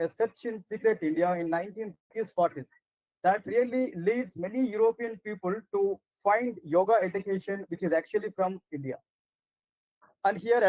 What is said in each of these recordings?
A Search in Secret India in 1930s, 40s that really leads many European people to find yoga education, which is actually from India. And here,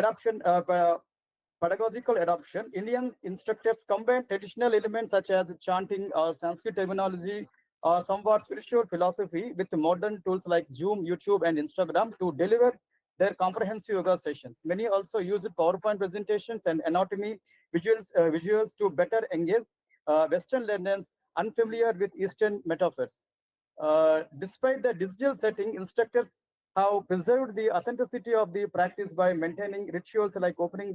pedagogical adoption. Indian instructors combine traditional elements such as chanting or Sanskrit terminology or somewhat spiritual philosophy with modern tools like Zoom, YouTube, and Instagram to deliver their comprehensive yoga sessions. Many also use PowerPoint presentations and anatomy visuals to better engage Western learners unfamiliar with Eastern metaphors. Despite the digital setting, instructors have preserved the authenticity of the practice by maintaining rituals like opening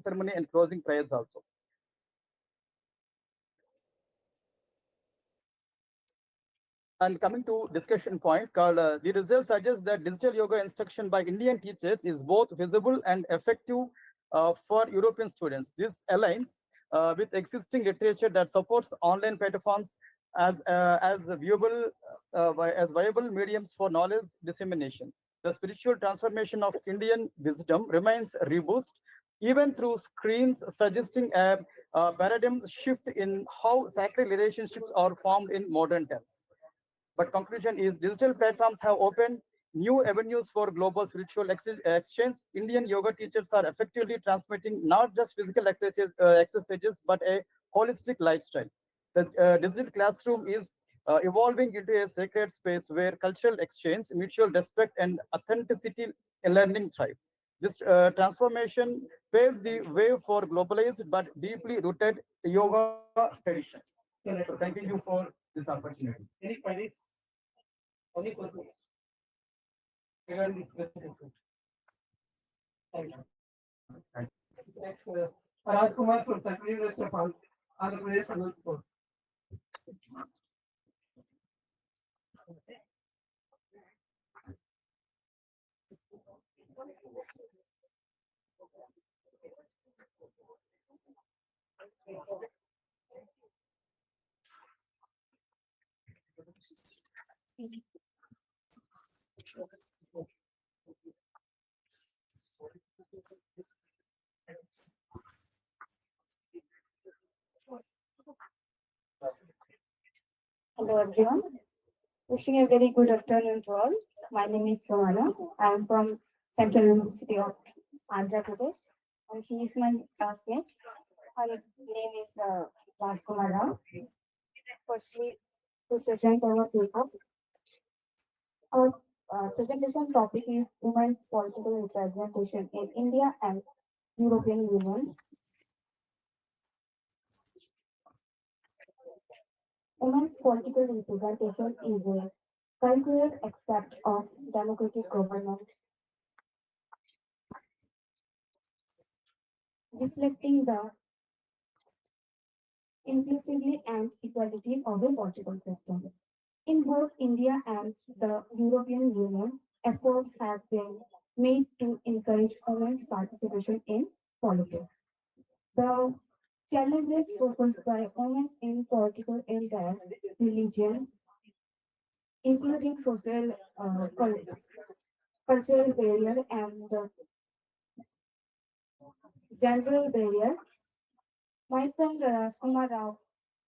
ceremony and closing prayers also. And coming to discussion points, called the results suggest that digital yoga instruction by Indian teachers is both visible and effective for European students. This aligns with existing literature that supports online platforms as viable mediums for knowledge dissemination. The spiritual transformation of Indian wisdom remains robust even through screens, suggesting a paradigm shift in how sacred relationships are formed in modern times. But conclusion is digital platforms have opened new avenues for global spiritual exchange. Indian yoga teachers are effectively transmitting not just physical exercises but a holistic lifestyle. The digital classroom is evolving into a sacred space where cultural exchange, mutual respect, and authenticity learning thrive. This transformation paves the way for globalized but deeply rooted yoga tradition. So thank you for this opportunity. Any queries? Any questions regarding this presentation? Thank you. Next, Raj Kumar for Secretary University of Andhra Pradesh, Anantapur. Hello everyone. Wishing a very good afternoon to all. My name is Sohana. I am from Central University of Andhra Pradesh and he is my classmate. Her name is Rajkumar Rao. Firstly, to present our paper. Our presentation topic is women's political representation in India and European Union. Women's political representation is a cultural aspect of democratic government, reflecting the inclusivity and equality of the political system. In both India and the European Union, efforts have been made to encourage women's participation in politics. The challenges focused by women in political in their religion, including social, cultural barrier and general barrier. My friend Rajkumar Rao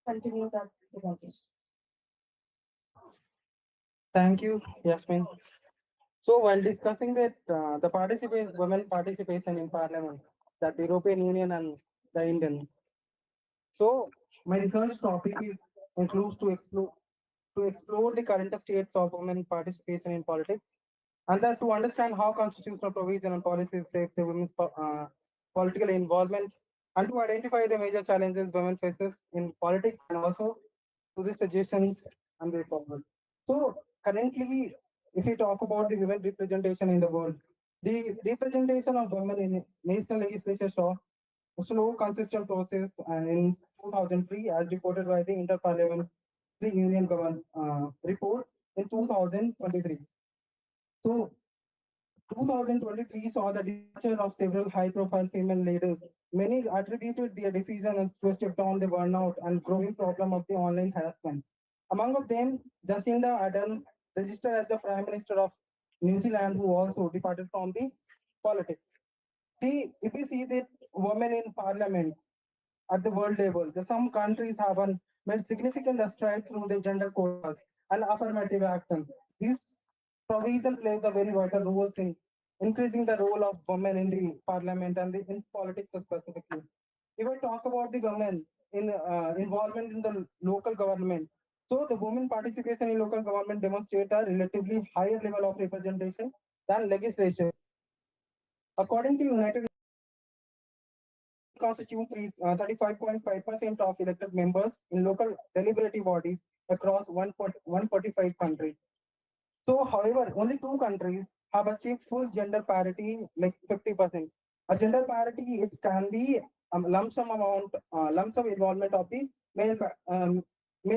continue the presentation. Thank you, Yasmin. So while discussing that women participation in parliament, that European Union and the Indian. So my research topic is includes to explore the current states of women participation in politics, and then to understand how constitutional provision and policies shape the women's political involvement, and to identify the major challenges women faces in politics, and also to the suggestions and way forward. So currently, if we talk about the women representation in the world, the representation of women in national legislature saw a slow, consistent process in 2003, as reported by the Interparliamentary Union Government report in 2023. So 2023 saw the departure of several high-profile female leaders. Many attributed their decision to step down the burnout and growing problem of the online harassment. Among of them, Jacinda Ardern, registered as the Prime Minister of New Zealand, who also departed from the politics. See, if we see that women in parliament, at the world level. Some countries have made significant strides through the gender quotas and affirmative action. This provision plays a very vital role in increasing the role of women in the parliament and in politics specifically. If I talk about the women in involvement in the local government, so the women participation in local government demonstrate a relatively higher level of representation than legislation. According to United constitute 35.5% of elected members in local deliberative bodies across 145 countries. So, however, only two countries have achieved full gender parity, like 50%. A gender parity, it can be a lump sum involvement of the male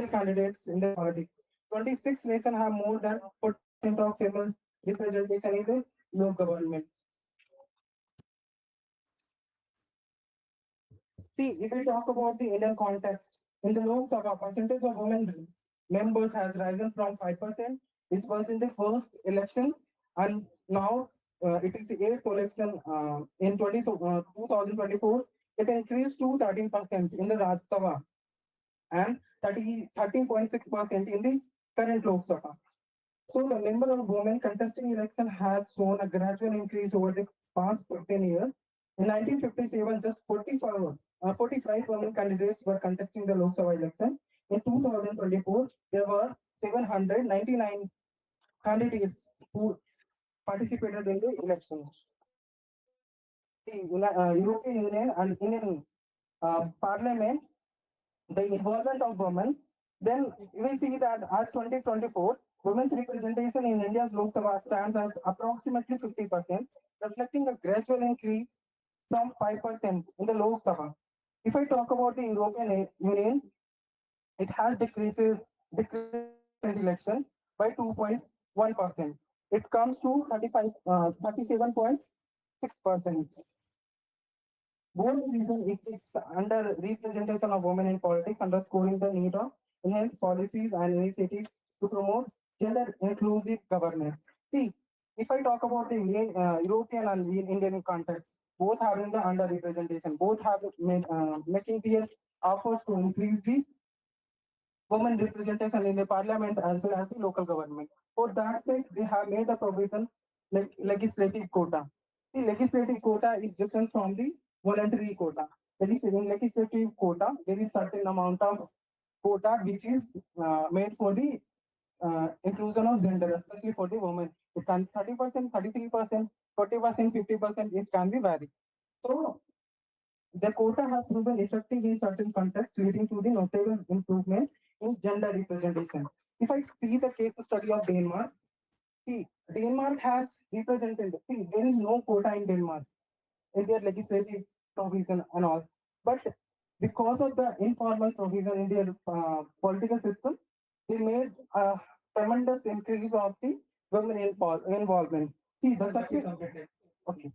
candidates in the politics. 26 nations have more than 40% of female representation in the local government. See, if we talk about the Indian context, in the Lok Sabha, percentage of women members has risen from 5%, which was in the first election, and now it is the eighth election in 2024. It increased to 13% in the Rajya Sabha and 13.6% in the current Lok Sabha. So the number of women contesting election has shown a gradual increase over the past 15 years. In 1957, just 45 women candidates were contesting the Lok Sabha election. In 2024, there were 799 candidates who participated in the elections. The European Union and Indian Parliament, the involvement of women, then we see that as 2024, women's representation in India's Lok Sabha stands as approximately 50%, reflecting a gradual increase from 5% in the Lok Sabha. If I talk about the European Union, it has decreased in election by 2.1%. It comes to 37.6%. Both reason exists under representation of women in politics, underscoring the need of enhanced policies and initiatives to promote gender inclusive governance. See, if I talk about the European and the Indian context, both having the underrepresentation, both have making their efforts to increase the women representation in the parliament as well as the local government. For that sake, they have made a provision like legislative quota. The legislative quota is different from the voluntary quota. That is, in legislative quota, there is certain amount of quota which is made for the inclusion of gender, especially for the women. It can 30%, 33%, 40%, 50%, it can be varied. So the quota has proven effective in certain contexts, leading to the notable improvement in gender representation. If I see the case study of Denmark, see, Denmark has represented, see, there is no quota in Denmark in their legislative provision and all. But because of the informal provision in their political system, they made a tremendous increase of the women involvement. See, the success. Okay,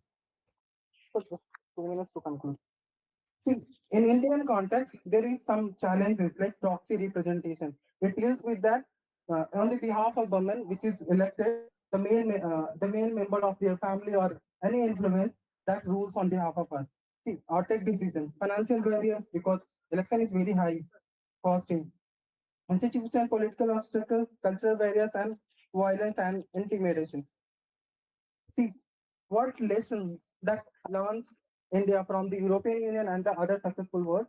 so just 2 minutes to conclude. See, in Indian context, there is some challenges like proxy representation. It deals with that on the behalf of women, which is elected, the male member of their family or any influence that rules on behalf of us. See, or take decision. Financial barrier because election is very high costing. Institutional political obstacles, cultural barriers, and violence and intimidation. See, what lessons that learns India from the European Union and the other successful world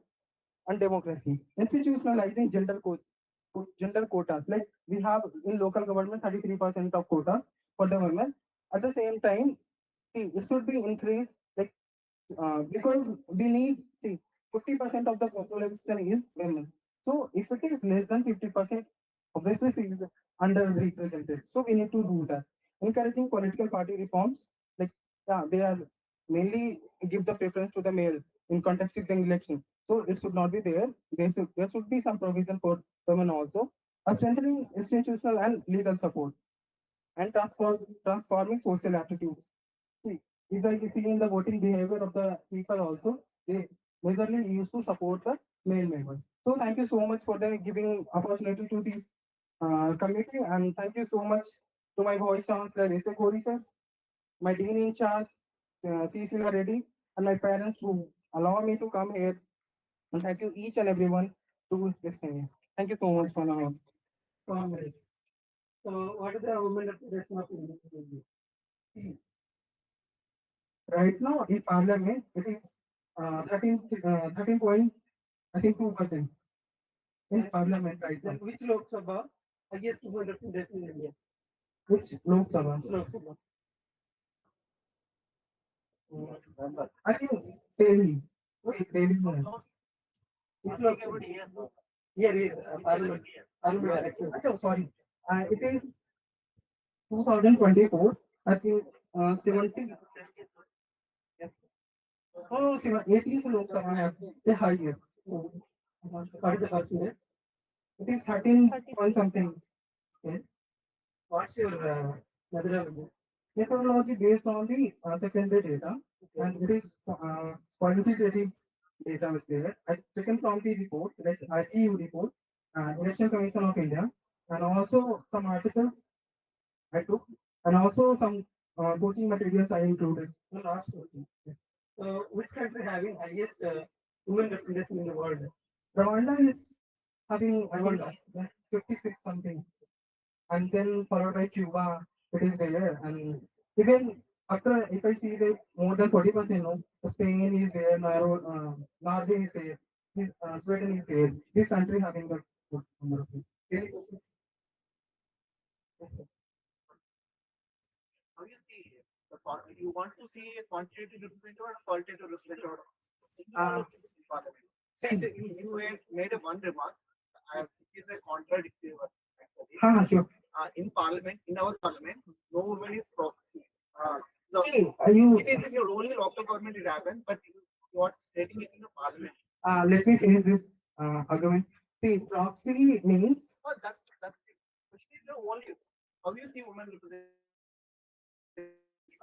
and democracy. Institutionalizing gender quotas. Like we have in local government 33% of quotas for the women. At the same time, see, it should be increased like because we need see 50% of the population is women. So if it is less than 50%, obviously she is underrepresented. So we need to do that. Encouraging political party reforms, like yeah, they are mainly give the preference to the male in contesting election. So it should not be there. There should be some provision for women also. A strengthening institutional and legal support and transforming social attitudes. See, if I see in the voting behavior of the people also, they majorly used to support the male members. So thank you so much for the giving opportunity to the committee, and thank you so much to my vice chancellor Ese Gori sir, my dean in charge Cecilia Reddy, and my parents to allow me to come here And thank you each and everyone to listening. Thank you so much for now. Comrade. So what is the women representation of India? Right now in Parliament, it is 13 point, I think 2% in Parliament right Then now. which Lok Sabha highest women representation in India? Which Lok Sabha? Which Lok Sabha? I think Delhi. Delhi. Which Lok Sabha? Here, Parliament. Parliament elections. Oh, sorry. It is 2024. I think 70. Oh, 18 Lok Sabha have the highest. What is the percentage? It is 13 point something. What's your methodology? Methodology based on the secondary data, and it is quantitative data was there. I taken from the reports like EU report, Election Commission of India, and also some articles I took, and also some coaching materials I included. The last question. So which country having highest women representation in the world? Rwanda is having I think, 56 something, and then followed by Cuba, it is there, and even after if I see that more than 40%, no, Spain is there, Norway is there, Sweden is there. This country having the good number of people. Any questions? How you see the you want to see a quantitative representative or a qualitative representative Uh, and Same. you made a one remark it is a contradictory one, actually. Sure. In parliament, in our parliament, no woman is proxy. No, See, you, it is in your only local government it happens, but you are stating it in the parliament. let me finish this argument. See, proxy means Oh, that's it. Which is the only how you see women representation.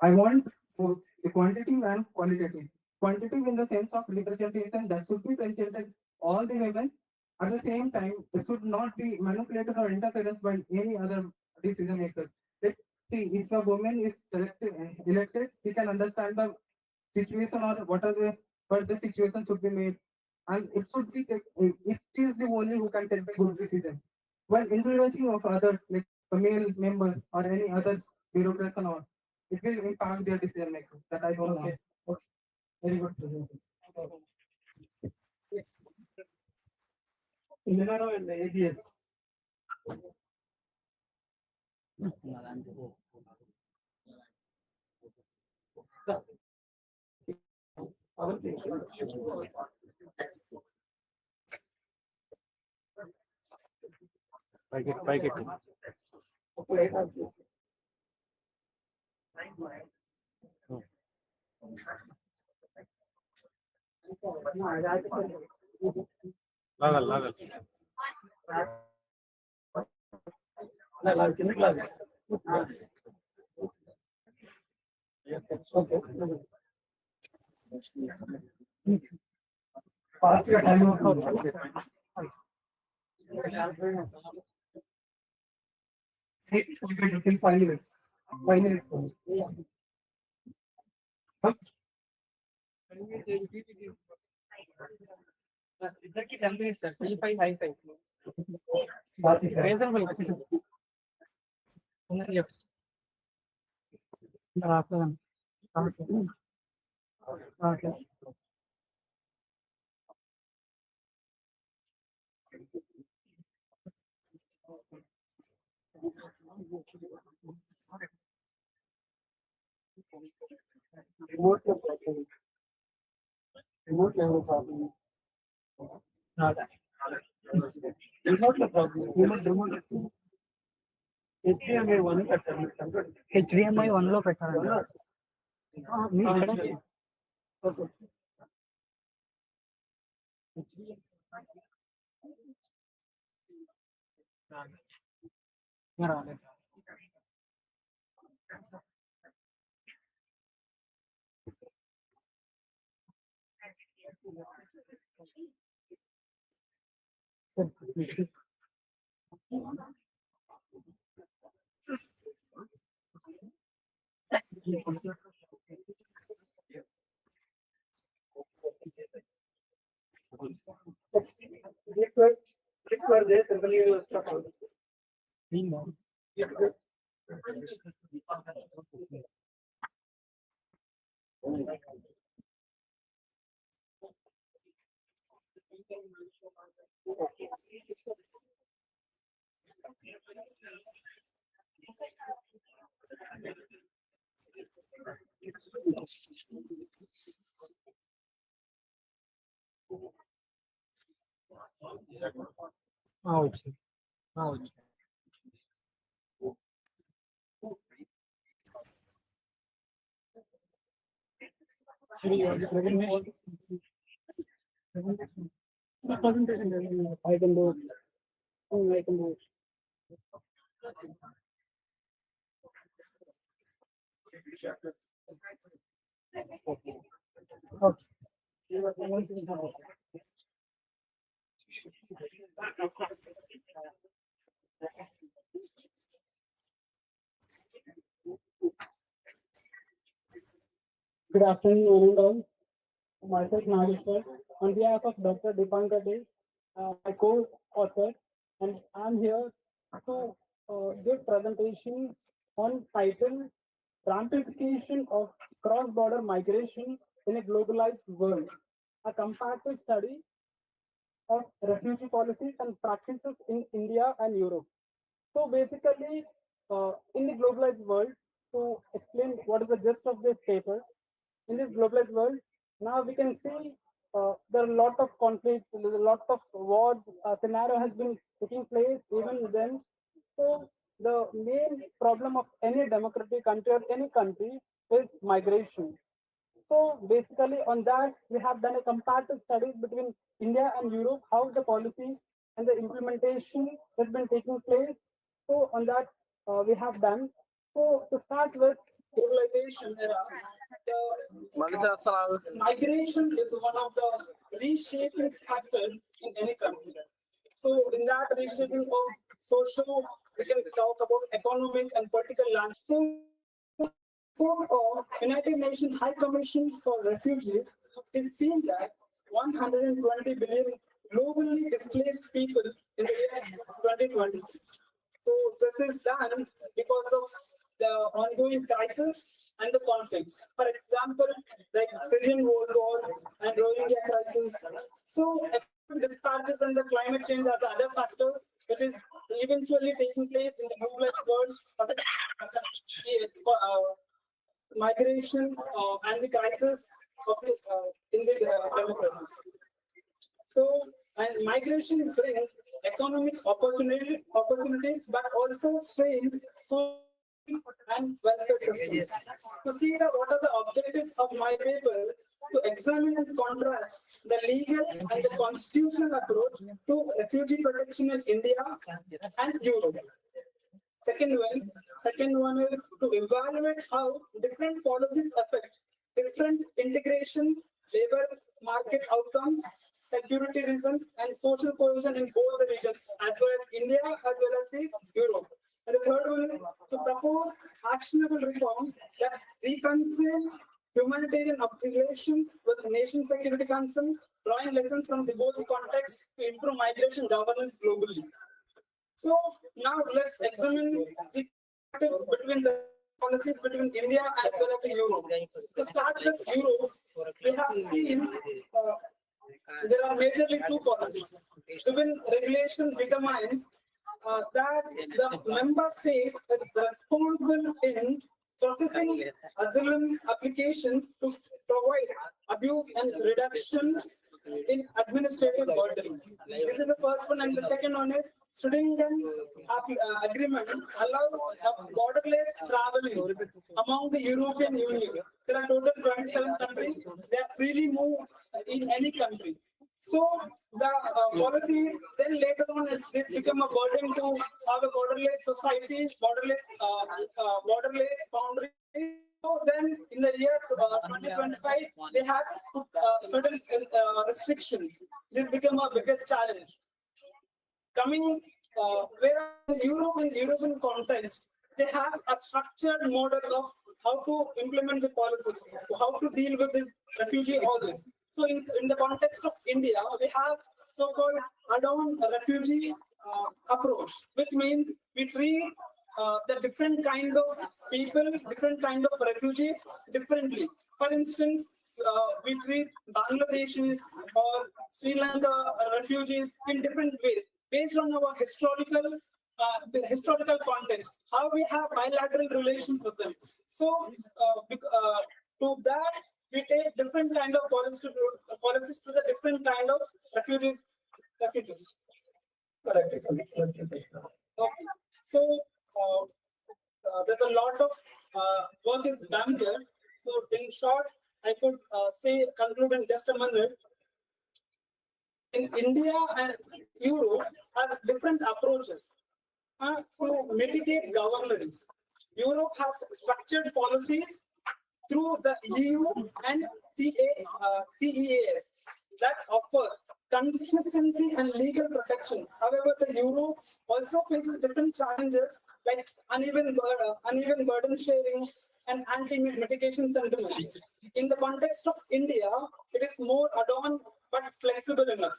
I want both the quantitative and qualitative. Quantitative in the sense of representation that should be presented all the women. At the same time, it should not be manipulated or interference by any other decision maker. Let see if a woman is elected, she can understand the situation or what the situation should be made, and it should be it is the only who can take the good decision. While influencing of others like a male member or any other bureaucrats and all, it will impact their decision making. That I don't want. Okay. Very good presentation. Next. Leonardo and the ABS. Our thing. Okay, కిందకి లాగా. Okay. Fast గా time అవుతుంది. 5 minutes. 5 minutes. ఇద్దరికి 10 minutes sir 5 high 5 Reasonable. Okay. Remote లో problem. Remote level problem. Remote లో problem. Remote. HDMI 1 పెట్టాలి. HDMI 1 లో పెట్టాలి. మీ ఇక్కడ Okay. రాలేదు. Click for this and then you will stop out. Ouch. Ouch. The presentation, I can do it. I can do it. Good afternoon, all. Myself, Nageshwar, on behalf of Dr. Dipankar Dey, my co-author, and I'm here to give presentation on title Ramification of Cross-Border Migration in a Globalized World, a comparative study of refugee policies and practices in India and Europe. So basically, in the globalized world, to explain what is the gist of this paper, in this globalized world, now we can see there are a lot of conflicts, there's a lot of wars, scenario has been taking place even then. So the main problem of any democratic country or any country is migration. So basically on that, we have done a comparative studies between India and Europe, how the policies and the implementation has been taking place. So on that, we have done. So to start with, globalization era, the migration is one of the reshaping factors in any country. So in that reshaping of social, we can talk about economic and political landscape. Report of United Nations High Commission for Refugees is seen that 120 billion globally displaced people in the year 2020. So this is done because of the ongoing crisis and the conflicts. For example, like Syrian war and Rohingya crisis. So economic disparities and the climate change are the other factors which is eventually taking place in the globalized world. Migration and the crisis of in the democracies. So, and migration brings economic opportunities, but also strains social and welfare systems. To see what are the objectives of my paper, to examine and contrast the legal and the constitutional approach to refugee protection in India and Europe. Second one is to evaluate how different policies affect different integration, labor market outcomes, security reasons, and social cohesion in both the regions, as well as India as well as the Europe. And the third one is to propose actionable reforms that reconcile humanitarian obligations with nation security concern, drawing lessons from the both contexts to improve migration governance globally. So now let's examine the between the policies between India as well as Europe. To start with Europe, we have seen there are majorly two policies. Even regulation determines that the member state is responsible in processing asylum applications to provide abuse and reduction in administrative burden. This is the first one, and the second one is Schengen agreement allows borderless traveling among the European Union. There are total 27 countries. They are freely moved in any country. So the policy then later on this become a burden to have a borderless society, borderless boundaries. So then in the year 2025, they had put certain restrictions. This became a biggest challenge. Coming where in European context, they have a structured model of how to implement the policies, how to deal with this refugee, all this. So in the context of India, we have so-called add-on refugee approach, which means we treat the different kind of people, different kind of refugees differently. For instance, we treat Bangladeshis or Sri Lanka refugees in different ways based on our historical context, how we have bilateral relations with them. So to that, we take different kind of policies to the different kind of refugees. Correct. Okay. So there's a lot of work is done here. So in short, I could conclude in just a minute. In India and Europe have different approaches to mitigate governance. Europe has structured policies through the EU and CEAS that offers consistency and legal protection. However, the Europe also faces different challenges like uneven burden sharing and anti-mitigation sentiments. In the context of India, it is more add-on but flexible enough.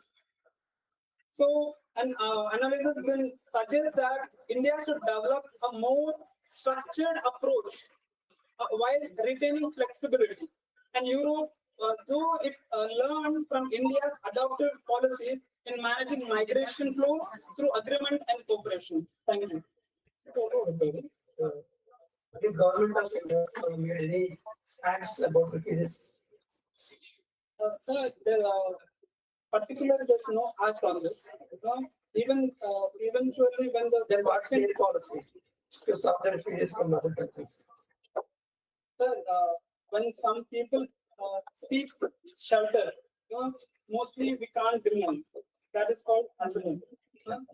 So, an analysis will suggest that India should develop a more structured approach while retaining flexibility. And Europe, though it learned from India's adopted policies in managing migration flows through agreement and cooperation. Thank you. Did government of India made any acts about refugees? Sir, particularly there's no act on this. Because eventually when Then what's their policy to stop the refugees from other countries? Sir, when some people seek shelter, mostly we can't bring them. That is called asylum.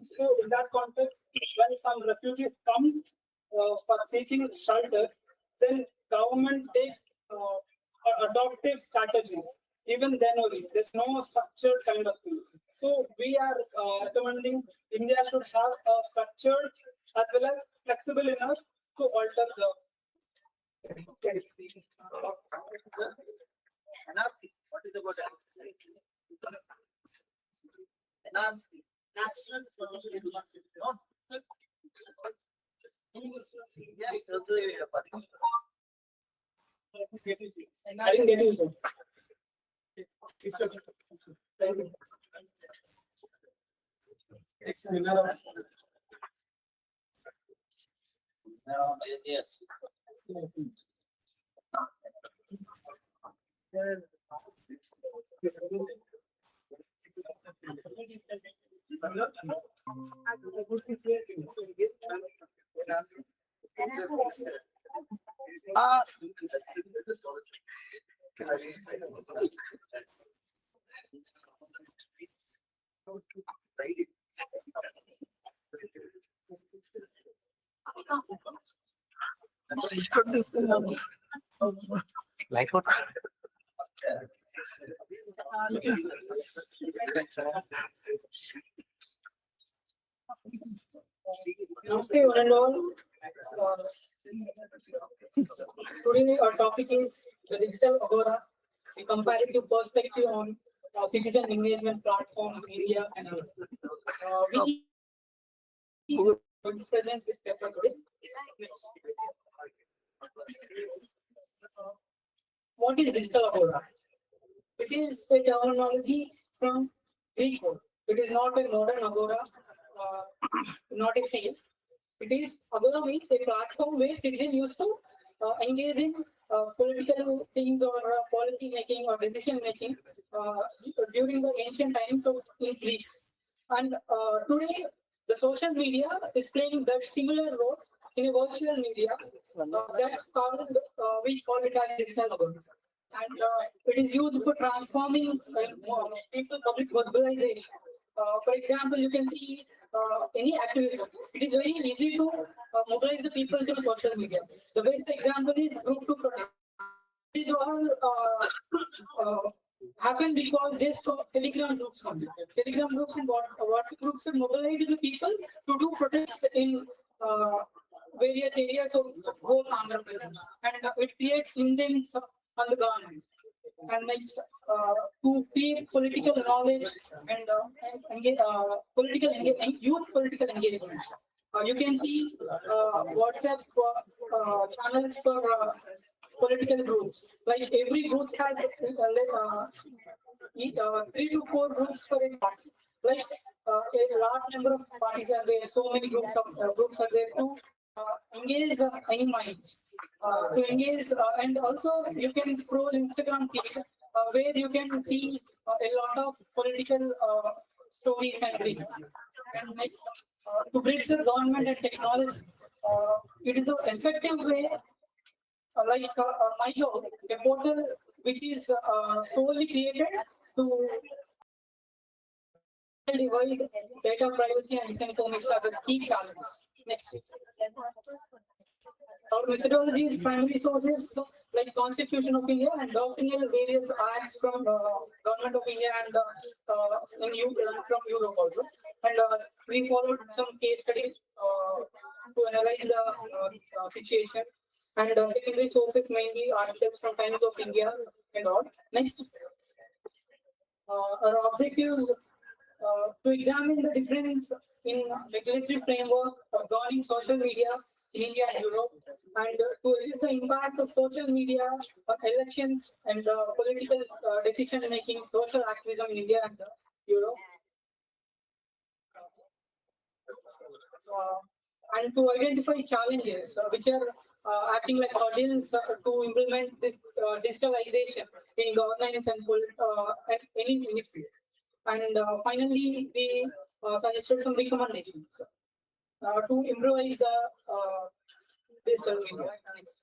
So in that context, when some refugees come for seeking shelter, then government takes adoptive strategies. Even then only, there's no structured kind of thing. So we are recommending India should have a structured as well as flexible enough to alter the. NRC. What is about NRC? National Social University. No, sir. Yes, I didn't get you, sir. It's okay. Thank you. It's another. Yes. Like what? Namaste, one and all. Today our topic is the digital agora, a comparative perspective on citizen engagement platforms, media, and others. We will present this paper today. What is digital agora? It is a terminology from Greek word. It is not a modern agora, not a sale. It is agora means a platform where citizens used to engage in political things or policy making or decision making during the ancient times of Greece. And today, the social media is playing that similar role in a virtual media. That's called we call it as digital agora. And it is used for transforming people public mobilization. For example, you can see any activism. It is very easy to mobilize the people through social media. The best example is group to protest. These all happen because just Telegram groups only. Telegram groups and WhatsApp groups are mobilize the people to do protest in various areas of whole Andhra Pradesh, and it creates influence on the government. And next, to create political knowledge and youth political engagement. You can see WhatsApp channels for political groups. Like every group has 3 to 4 groups for a party. Like a large number of parties are there. So many groups are there to engage any minds. To engage and also you can scroll Instagram feed where you can see a lot of political stories and reels. And next, to bridge the government and technology, it is an effective way, like MyGov, a portal which is solely created to divide data privacy and misinformation are the key challenges. Next. Our methodology is primary sources like Constitution of India and doctrinal various acts from Government of India and from Europe also. And we followed some case studies to analyze the situation. And secondary sources mainly articles from Times of India and all. Next, our objectives to examine the difference in regulatory framework of governing social media in India and Europe, and to reduce the impact of social media on elections and political decision making, social activism in India and Europe. And to identify challenges which are acting like hurdles to implement this digitalization in governance and any field. And finally, we suggested some recommendations to improvise the digital media. Next.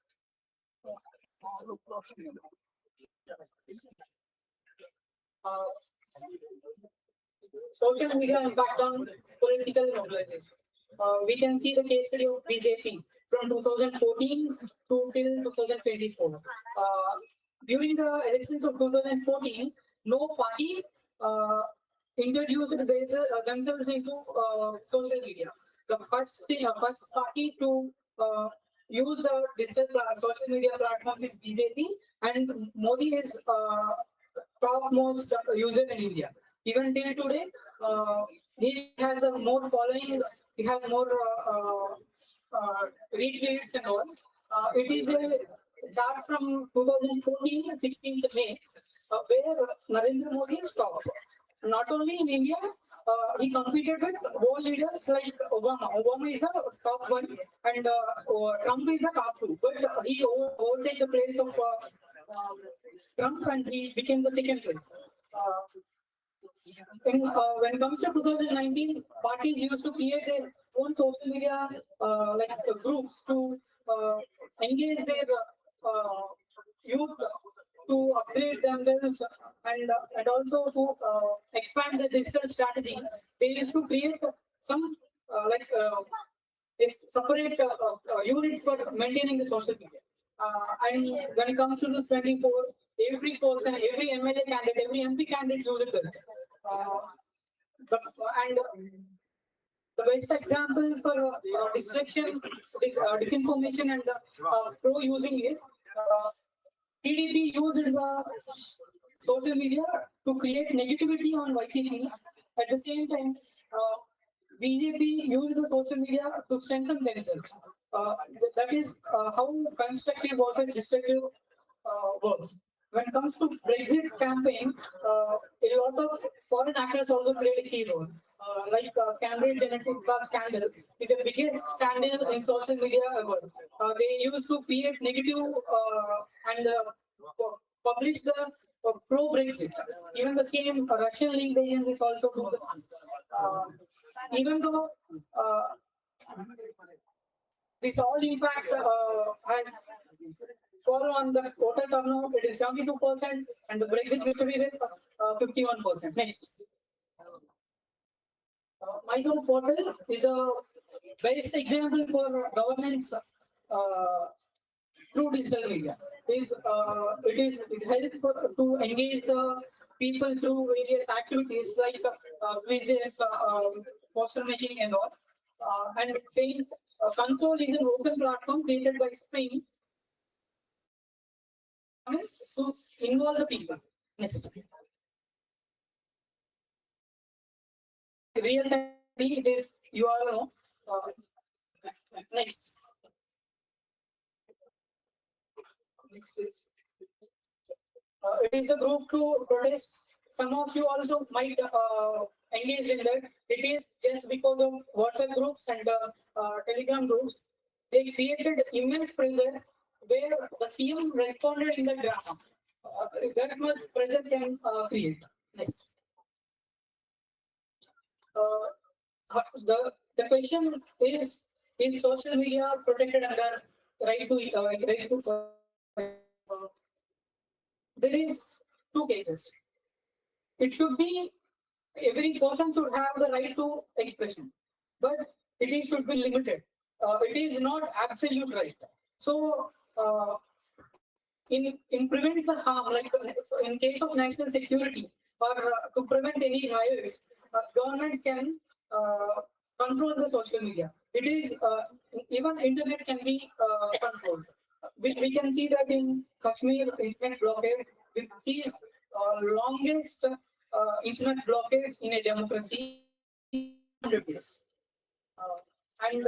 Social media impact on political mobilization. We can see the case study of BJP from 2014 to till 2024. During the elections of 2014, no party introduced themselves into social media. The first party to use the digital social media platforms is BJP, and Modi is topmost user in India. Even till today, he has a more following. He has more retweets and all. It is a chart from 2014, 16th May, where Narendra Modi is top. Not only in India, he competed with world leaders like Obama. Obama is the top one, and Trump is the top two. But he overtook the place of Trump, and he became the second place. When it comes to 2019, parties used to create their own social media groups to engage their youth to upgrade themselves and also to expand the digital strategy. They used to create some a separate unit for maintaining the social media. And when it comes to the 24, every person, every MLA candidate, every MP candidate used it. And the best example for distraction, disinformation, and pro using is TDP used the social media to create negativity on YCP. At the same time, BJP used the social media to strengthen themselves. That is how constructive versus destructive works. When it comes to Brexit campaign, a lot of foreign actors also played a key role. Like Cambridge Analytica scandal is the biggest scandal in social media ever. They used to create negative and publish the pro-Brexit. Even the same Russian linked agencies also do the same. Even though this all impact has fallen on the total turnover, it is 72%, and the Brexit victory rate 51%. Next. MyGov portal is the best example for governance through digital media. It helps to engage the people through various activities like quizzes, poster making, and all. And saying Console is an open platform created by Spring is to involve the people. Next. Real time it is you all know. Next. Next please. It is the group to protest. Some of you also might engage in that. It is just because of WhatsApp groups and Telegram groups. They created immense pressure where the CM responded in the drama. That much pressure can create. Next. The question is social media protected under right to there is two cases. It should be every person should have the right to expression, but should be limited. It is not absolute right. So in prevent the harm, like in case of national security or to prevent any riots, government can control the social media. It is even internet can be controlled. We can see that in Kashmir internet blockade. This is longest internet blockade in a democracy. 100 years. And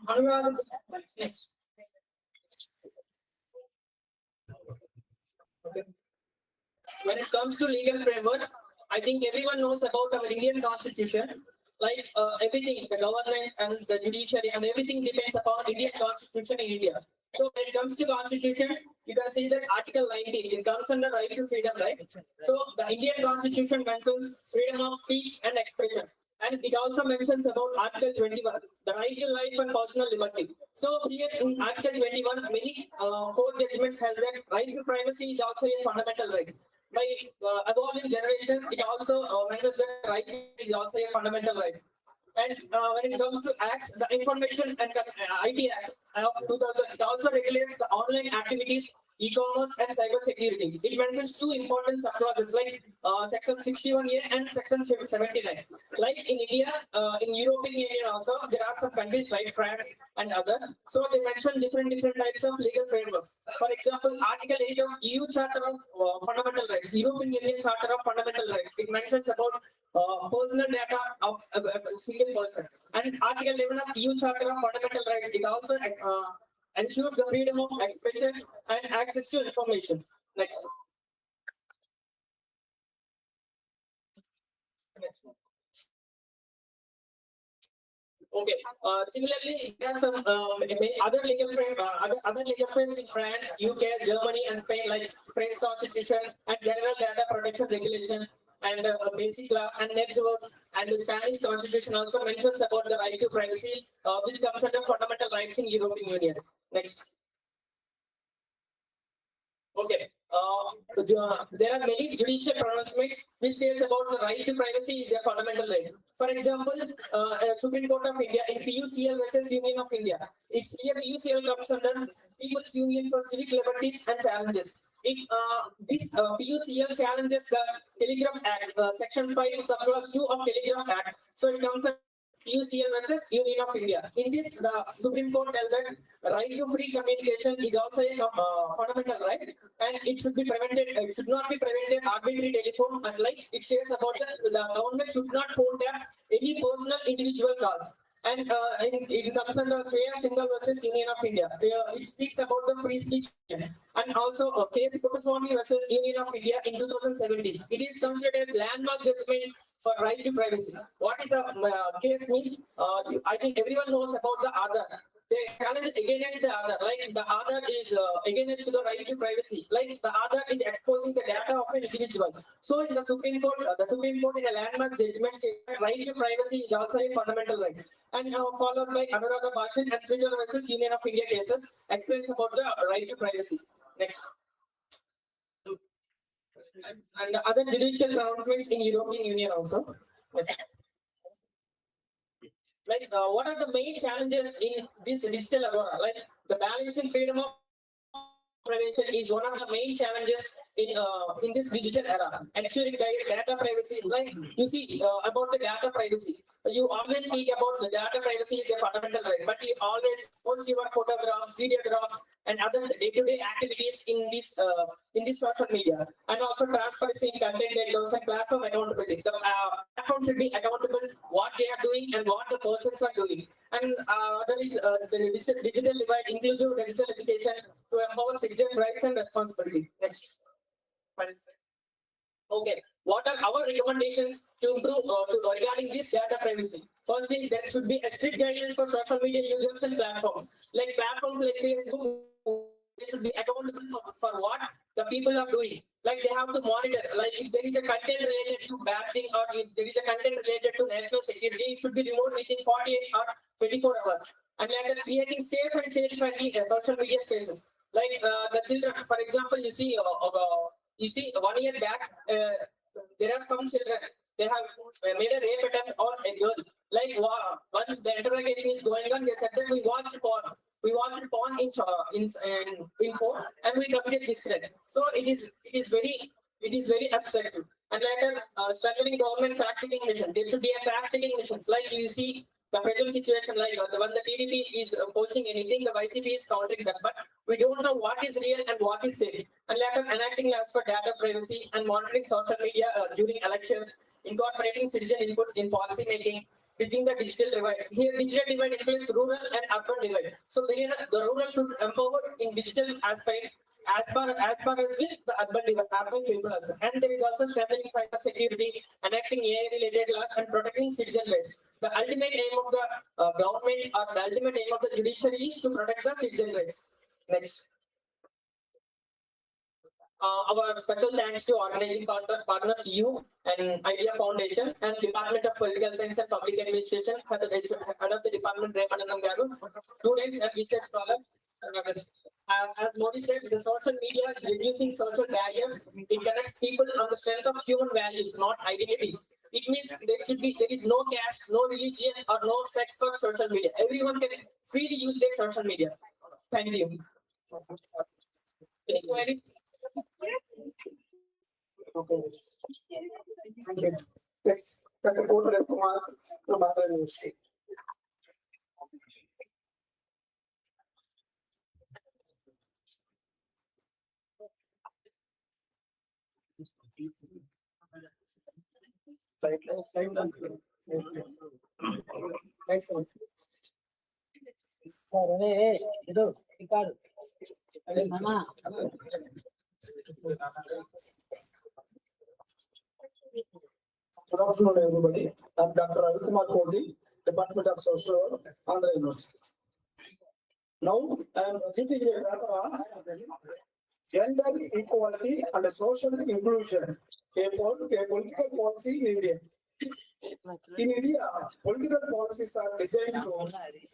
Anurag, next. Okay. When it comes to legal framework, I think everyone knows about our Indian Constitution. Like everything, the governance and the judiciary and everything depends upon Indian Constitution in India. So when it comes to Constitution, you can see that Article 19, it comes under right to freedom, right? So the Indian Constitution mentions freedom of speech and expression. And it also mentions about Article 21, the right to life and personal liberty. So here in Article 21, many court judgments held that right to privacy is also a fundamental right. By evolving generations, it also mentions that right is also a fundamental right. And when it comes to acts, the Information and IT Act of 2000, it also regulates the online activities, e-commerce, and cyber security. It mentions two important subclauses like Section 61A and Section 79. Like in India, in European Union also, there are some countries like France and others. So they mention different types of legal frameworks. For example, Article 8 of EU Charter of Fundamental Rights, European Union Charter of Fundamental Rights. It mentions about personal data of a single person. And Article 11 of EU Charter of Fundamental Rights, it also ensures the freedom of expression and access to information. Next. Next. Okay. Similarly, there are some other legal frames in France, UK, Germany, and Spain, like French Constitution and General Data Protection Regulation, and basic law and network, and the Spanish Constitution also mentions about the right to privacy, which comes under fundamental rights in European Union. Next. Okay. There are many judicial pronouncements which says about the right to privacy is a fundamental right. For example, Supreme Court of India in PUCL versus Union of India. It's here PUCL comes under People's Union for Civic Liberties and Challenges. This PUCL challenges the Telegraph Act, Section 5, Subclause 2 of Telegraph Act. So it comes under PUCL versus Union of India. In this, the Supreme Court tells that right to free communication is also a fundamental right, and it should be prevented. It should not be prevented arbitrary telephone. Unlike it says about the government should not phone tap any personal individual calls. And it comes under Shreya Singhal versus Union of India. It speaks about the free speech. And also case Puttaswamy versus Union of India in 2017. It is considered as landmark judgment for right to privacy. What is the case means? I think everyone knows about the Aadhaar. They challenge against the Aadhaar. Like the Aadhaar is against the right to privacy. Like the Aadhaar is exposing the data of an individual. So in the Supreme Court in a landmark judgment statement, right to privacy is also a fundamental right. And followed by Anuradha Bhasin and Twitter versus Union of India cases explains about the right to privacy. Next. And other judicial pronouncements in European Union also. Next. Like what are the main challenges in this digital agora? Like the balancing freedom of prevention is one of the main challenges in this digital era. Ensuring data privacy, like you see about the data privacy, you always speak about the data privacy is a fundamental right, but you always post your photographs, videographs, and other day-to-day activities in this social media, and also transparency in content details and platform accountability. The platform should be accountable what they are doing and what the persons are doing. And there is the digital divide, inclusive digital education to empower citizen rights and responsibility. Next. Okay, what are our recommendations to improve regarding this data privacy? Firstly, there should be a strict guidelines for social media users and platforms. Like platforms like Facebook, they should be accountable for what the people are doing. Like they have to monitor, like if there is a content related to bad thing or if there is a content related to national security, it should be removed within 48 or 24 hours. And like creating safe and friendly social media spaces. Like the children, for example, you see 1 year back, there are some children, they have made a rape attempt on a girl. Like when the interrogation is going on, they said that we watched porn. We watched porn in phone and we committed this crime. So it is very upsetting. And later, strengthening government fact-checking mission. There should be a fact-checking missions. Like you see the present situation, like when the TDP is posting anything, the YCP is countering that. But we don't know what is real and what is fake. And later, enacting laws for data privacy and monitoring social media during elections, incorporating citizen input in policy making, bridging the digital divide. Here, digital divide includes rural and urban divide. So the rural should empower in digital aspects as far as with the urban people also. And there is also strengthening cyber security, enacting AI-related laws, and protecting citizen rights. The ultimate aim of the government or the ultimate aim of the judiciary is to protect the citizen rights. Next. Our special thanks to organizing partners you and Idea Foundation and Department of Political Science and Public Administration, head of the department, Ramanandam Garu, students and research scholars. As Modi said, the social media is reducing social barriers. It connects people on the strength of human values, not identities. It means there is no caste, no religion, or no sex for social media. Everyone can freely use their social media. Thank you. Any queries? Okay. Thank you. Next, Dr. Kotarev Kumar from Bharat University. Slide down. Next one. Good afternoon, everybody. I'm Dr. Ravi Kumar Koti, Department of Social Work, Andhra University. Now, I am presenting a paper on gender equality and social inclusion, a political policy in India. In India, political policies are designed to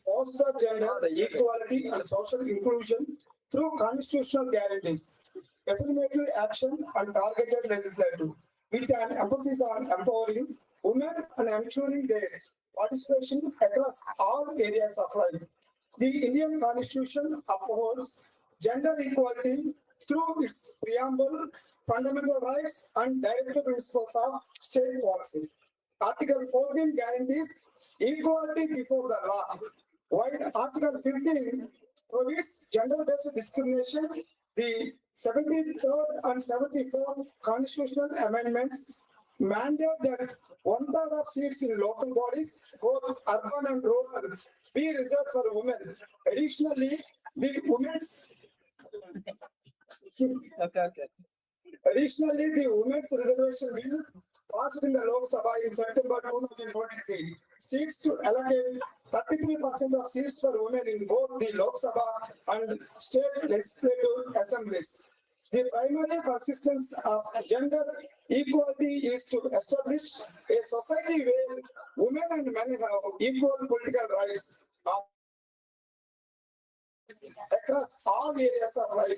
foster gender equality and social inclusion through constitutional guarantees, affirmative action, and targeted legislative, with an emphasis on empowering women and ensuring their participation across all areas of life. The Indian Constitution upholds gender equality through its preamble, fundamental rights, and directive principles of state policy. Article 14 guarantees equality before the law, while Article 15 prohibits gender-based discrimination. The 73rd and 74th constitutional amendments mandate that 1/3 of seats in local bodies, both urban and rural, be reserved for women. Additionally, the women's Additionally, the Women's Reservation Bill passed in the Lok Sabha in September 2023 seeks to allocate 33% of seats for women in both the Lok Sabha and state legislative assemblies. The primary persistence of gender equality is to establish a society where women and men have equal political rights across all areas of life,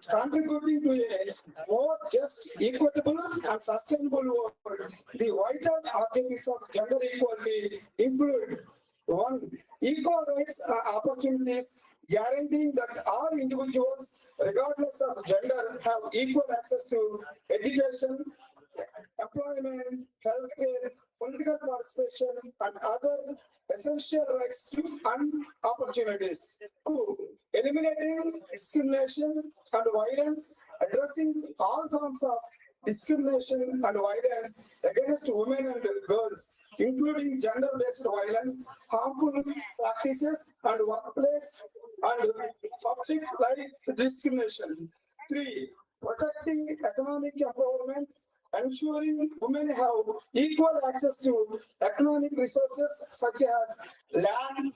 contributing to a more just, equitable, and sustainable world. The vital objectives of gender equality include: 1. Equal rights and opportunities guaranteeing that all individuals, regardless of gender, have equal access to education, employment, healthcare, political participation, and other essential rights to and opportunities. Two, eliminating discrimination and violence, addressing all forms of discrimination and violence against women and girls, including gender-based violence, harmful practices, and workplace and public life discrimination. Three, protecting economic empowerment, ensuring women have equal access to economic resources such as land,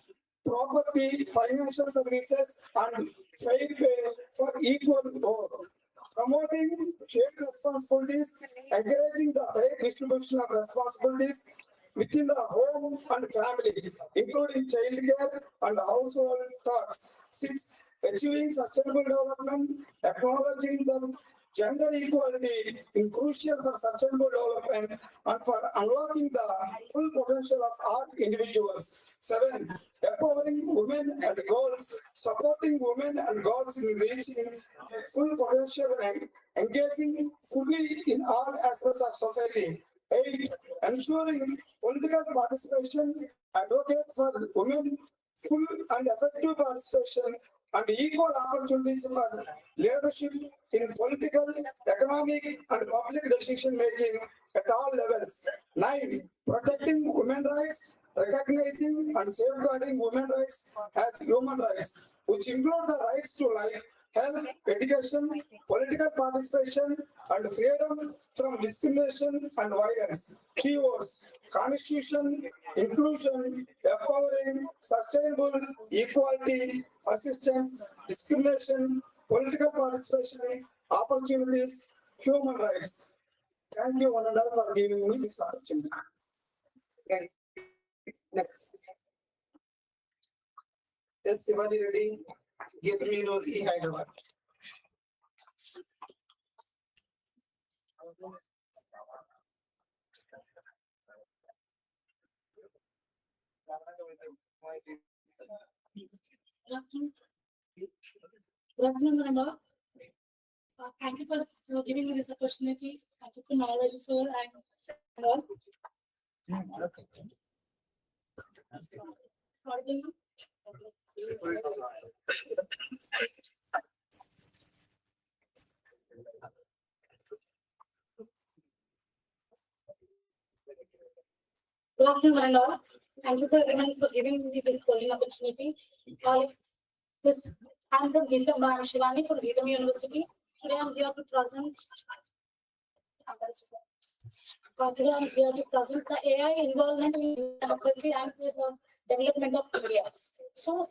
property, financial services, and fair pay for equal work. Promoting shared responsibilities, encouraging the fair distribution of responsibilities within the home and family, including childcare and household tasks. Six, achieving sustainable development, acknowledging the gender equality is crucial for sustainable development and for unlocking the full potential of all individuals. Seven, empowering women and girls, supporting women and girls in reaching their full potential and engaging fully in all aspects of society. Eight, ensuring political participation, advocate for women full and effective participation and equal opportunities for leadership in political, economic, and public decision making at all levels. Nine, protecting women's rights, recognizing and safeguarding women's rights as human rights, which include the rights to life, health, education, political participation, and freedom from discrimination and violence. Keywords: constitution, inclusion, empowering, sustainable, equality, assistance, discrimination, political participation, opportunities, human rights. Thank you one and all for giving me this opportunity. Okay. Next. Yes, Shivani ready? Give me those key Hyderabad. Good afternoon, Miranda. Thank you for giving me this opportunity. Thank you for knowledge, sir, and all. Audible? Good afternoon, Miranda. Thank you for everyone for giving me this golden opportunity. This I'm from Geetham, I'm Shivani from Geetham University. Today I'm here to present. Today I'm here to present the AI involvement in democracy and the development of India. So,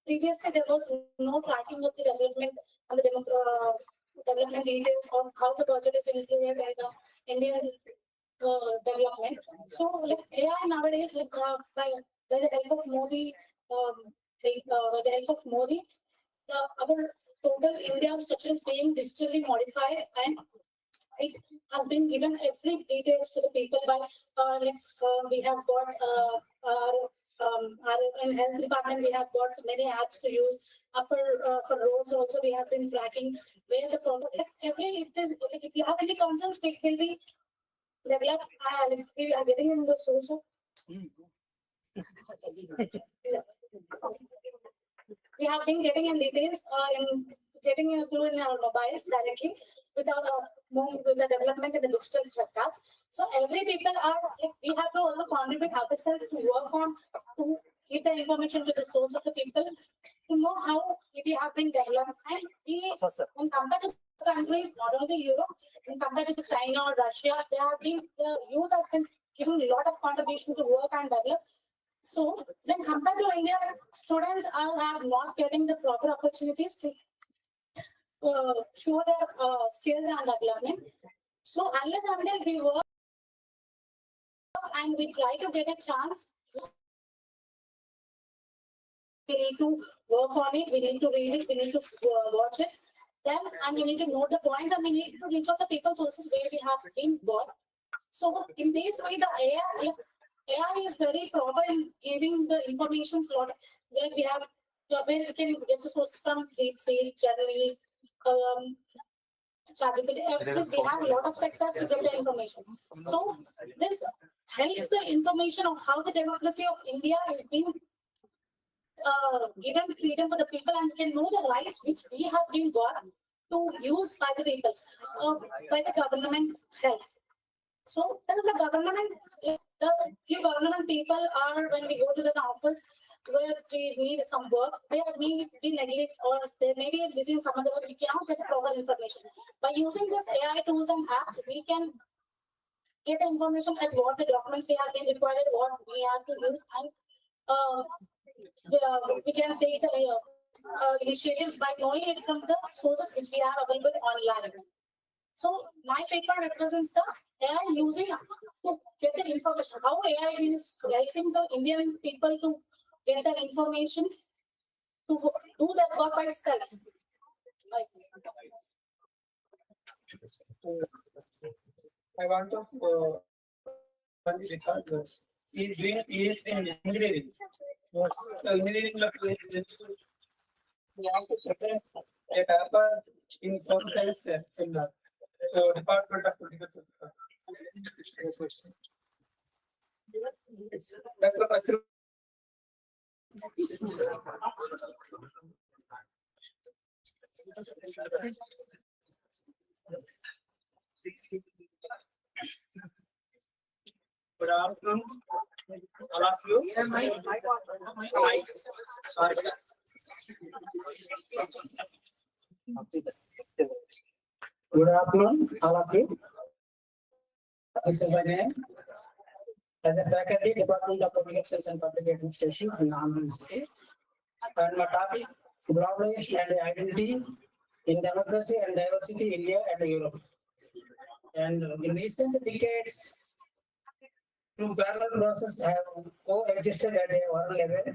previously there was no tracking of the development and the development details of how the budget is included in the Indian development. So, like AI nowadays, like by the help of Modi, with the help of Modi, our total India structure is being digitally modified and it has been given every details to the people by we have got in health department we have got so many apps to use. For roads also we have been tracking where the problem every it is like, if you have any concerns we will be developed we are getting in the source of we have been getting in details in getting through in our mobiles directly without with the development in the digital sectors. So every people are like we have to also contribute ourselves to work on to give the information to the source of the people to know how we have been developed and we when compared to countries not only Europe when compared to China or Russia they have been the youth have been giving a lot of contribution to work and develop. So when compared to India, students are not getting the proper opportunities to show their skills and development. So unless until we work and we try to get a chance, we need to work on it, we need to read it, we need to watch it. Then and we need to know the points and we need to reach out the people sources where we have been got. So in this way, the AI is very proper in giving the information lot. Like we have where we can get the source from DeepSeek, Gemini, ChatGPT. We have a lot of sectors to get the information. So this helps the information of how the democracy of India is being given freedom for the people and can know the rights which we have been got to use by the people, by the government health. So the government, the few government people are when we go to the office where we need some work, they may be neglect or they may be busy in some other work, we cannot get proper information. By using this AI tools and apps, we can get the information and what the documents we have been required, what we have to use, and we can take the initiatives by knowing it from the sources which we have available online. So my paper represents the AI using to get the information. How AI is helping the Indian people to get the information to do the work by itself. I want to because he's doing PhD in engineering. So engineering he has to separate a paper in social science seminar. So Department of Political Science. Dr. Achru. Good afternoon, all of you. Sorry. Good afternoon, all of you. This is my name. As a faculty, Department of Public Access and Public Administration in Andhra University. And my topic, globalization and identity in democracy and diversity in India and Europe. And in recent decades, two parallel processes have coexisted at a world level.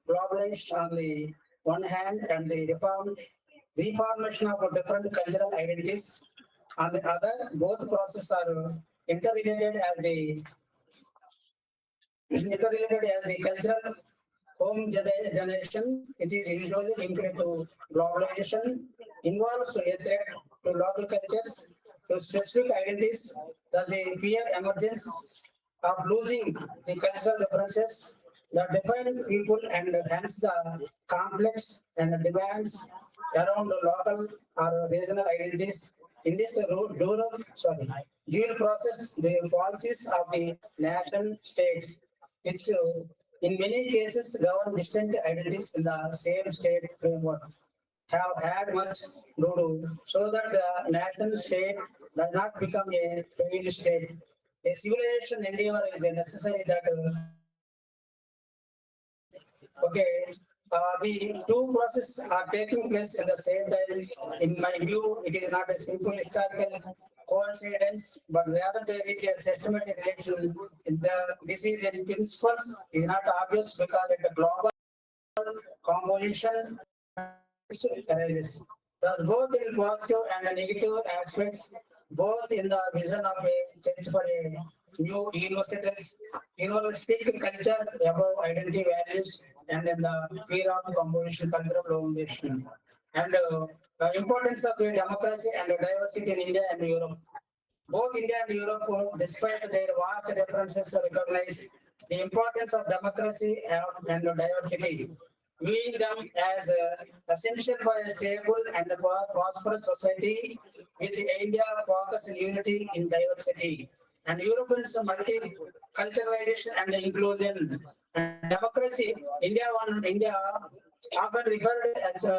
Globalization on the one hand and the reformation of different cultural identities on the other. Both processes are interrelated as the cultural home generation, which is usually linked to globalization, involves a threat to local cultures, to specific identities, that the fear emergence of losing the cultural differences that define people and hence the complex and demands around the local or regional identities. In this dual process, the policies of the nation states, which in many cases govern distinct identities in the same state framework, have had much to do so that the national state does not become a failed state. A civilization endeavor is necessary that the two processes are taking place at the same time. In my view, it is not a simple historical coincidence, but rather there is a systematic relation. This is in principles is not obvious because at the global composition arises. Thus, both in positive and negative aspects, both in the vision of a change for a new university culture above identity values and in the fear of composition culture of domination. And the importance of the democracy and the diversity in India and Europe. Both India and Europe, despite their vast differences, recognize the importance of democracy and diversity, viewing them as essential for a stable and prosperous society with India focus on unity in diversity and Europeans multiculturalization and inclusion and democracy. India often referred as to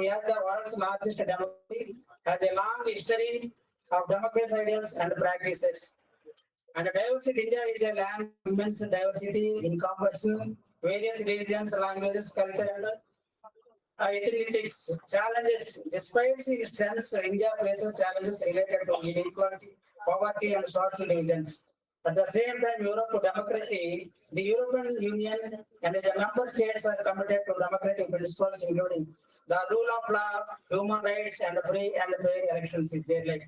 as the world's largest democracy, has a long history of democracy ideals and practices. And diversity, India is a land of immense diversity encompassing various religions, languages, culture, and ethnicities. Challenges, despite its strengths, India faces challenges related to inequality, poverty, and social divisions. At the same time, Europe democracy, the European Union and its member states are committed to democratic principles, including the rule of law, human rights, and free and fair elections is there.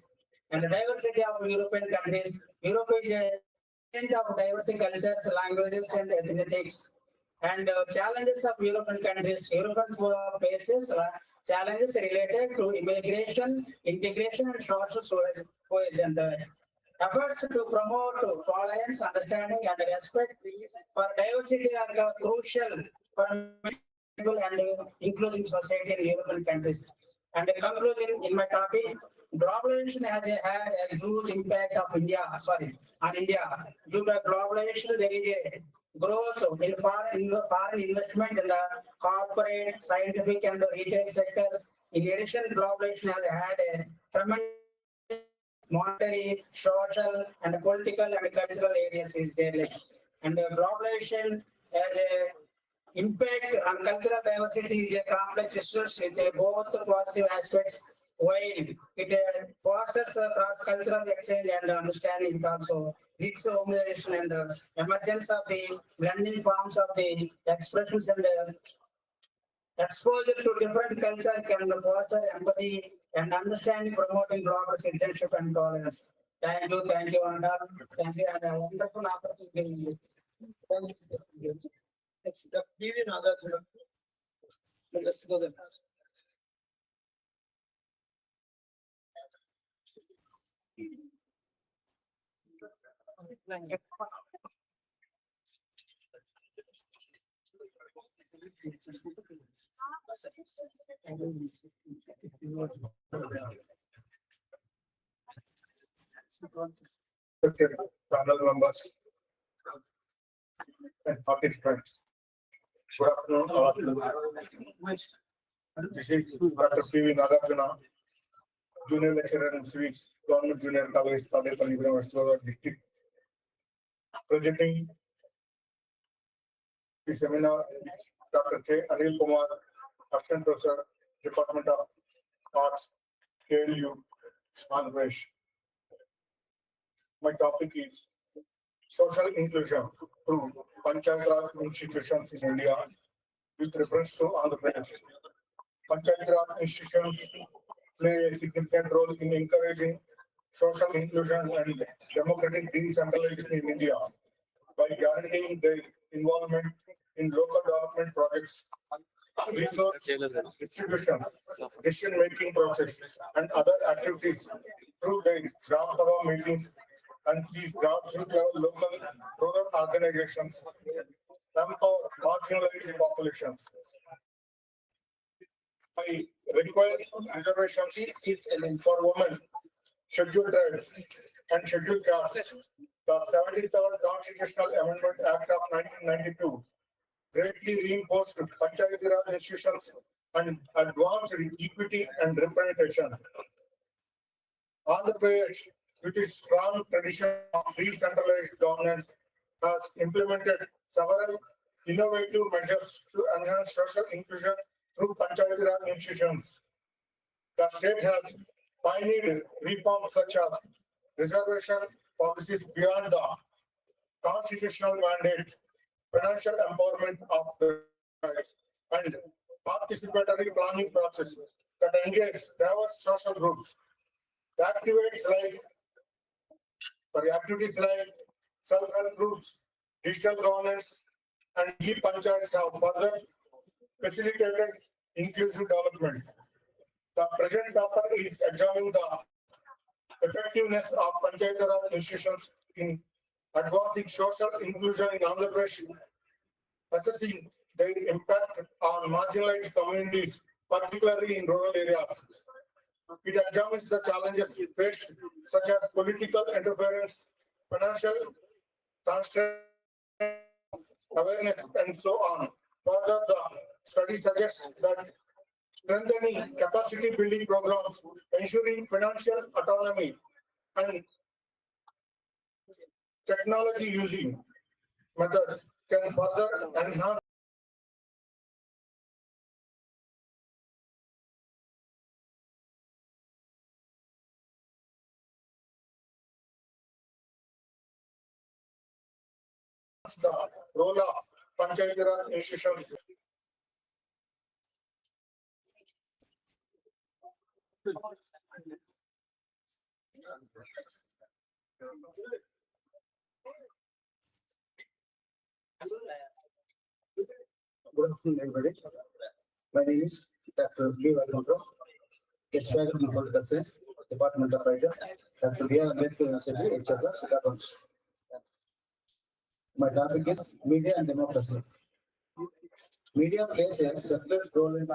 And the diversity of European countries, Europe is a of diverse cultures, languages, and ethnicities. And challenges of European countries. European faces challenges related to immigration, integration, and social cohesion. The efforts to promote tolerance, understanding, and respect for diversity are crucial for and inclusive society in European countries. And a conclusion in my topic, globalization has had a huge impact of India, on India. Due to globalization, there is a growth in foreign investment in the corporate, scientific, and the retail sectors. In addition, globalization has had a tremendous monetary, social, and political and cultural areas is there. And globalization has a impact on cultural diversity is a complex issue with both positive aspects, while it fosters cross-cultural exchange and understanding. It also leads to homogenization and emergence of the blending forms of the expressions and exposure to different culture can foster empathy and understanding, promoting broader citizenship and tolerance. Thank you, Ananda. Thank you, and a wonderful opportunity. Thank you. It's the period other. So let's go there. Okay, panel members and participants. Good afternoon, all of you. This is Dr. P.V. Nagarjuna, Junior Lecturer in Civics, Government Junior College, Tadepalli, West District. Presenting the seminar, Dr. K. Anil Kumar, Assistant Professor, Department of Arts, KLU, Andhra Pradesh. My topic is social inclusion through Panchayat Raj institutions in India with reference to Andhra Pradesh. Panchayat Raj institutions play a significant role in encouraging social inclusion and democratic decentralization in India by guaranteeing their involvement in local development projects, resource distribution, decision-making process, and other activities through their Gram Sabha meetings and these grassroots level local rural organizations empower marginalized populations. I require reservations for women, scheduled tribes, and scheduled castes. The 73rd Constitutional Amendment Act of 1992 greatly reinforced Panchayat Raj institutions and advanced equity and representation. Andhra Pradesh, with its strong tradition of decentralized governance, has implemented several innovative measures to enhance social inclusion through Panchayat Raj institutions. The state has pioneered reforms such as reservation policies beyond the constitutional mandate, financial empowerment of the tribes, and participatory planning process that engage diverse social groups. The activities like self-help groups, digital governance, and e-panchayats have further facilitated inclusive development. The present topic is examining the effectiveness of Panchayat Raj institutions in advancing social inclusion in Andhra Pradesh, assessing their impact on marginalized communities, particularly in rural areas. It examines the challenges faced, such as political interference, financial constraints, awareness, and so on. Further, the study suggests that strengthening capacity building programs, ensuring financial autonomy, and technology using methods can further enhance the role of Panchayat Raj institutions. Good afternoon, everybody. My name is Dr. B. Vaikuntram, guest faculty in Political Science, Department of Writer, Dr. B. Ambedkar University, HFS, Accounts. My topic is media and democracy. Media plays a separate role in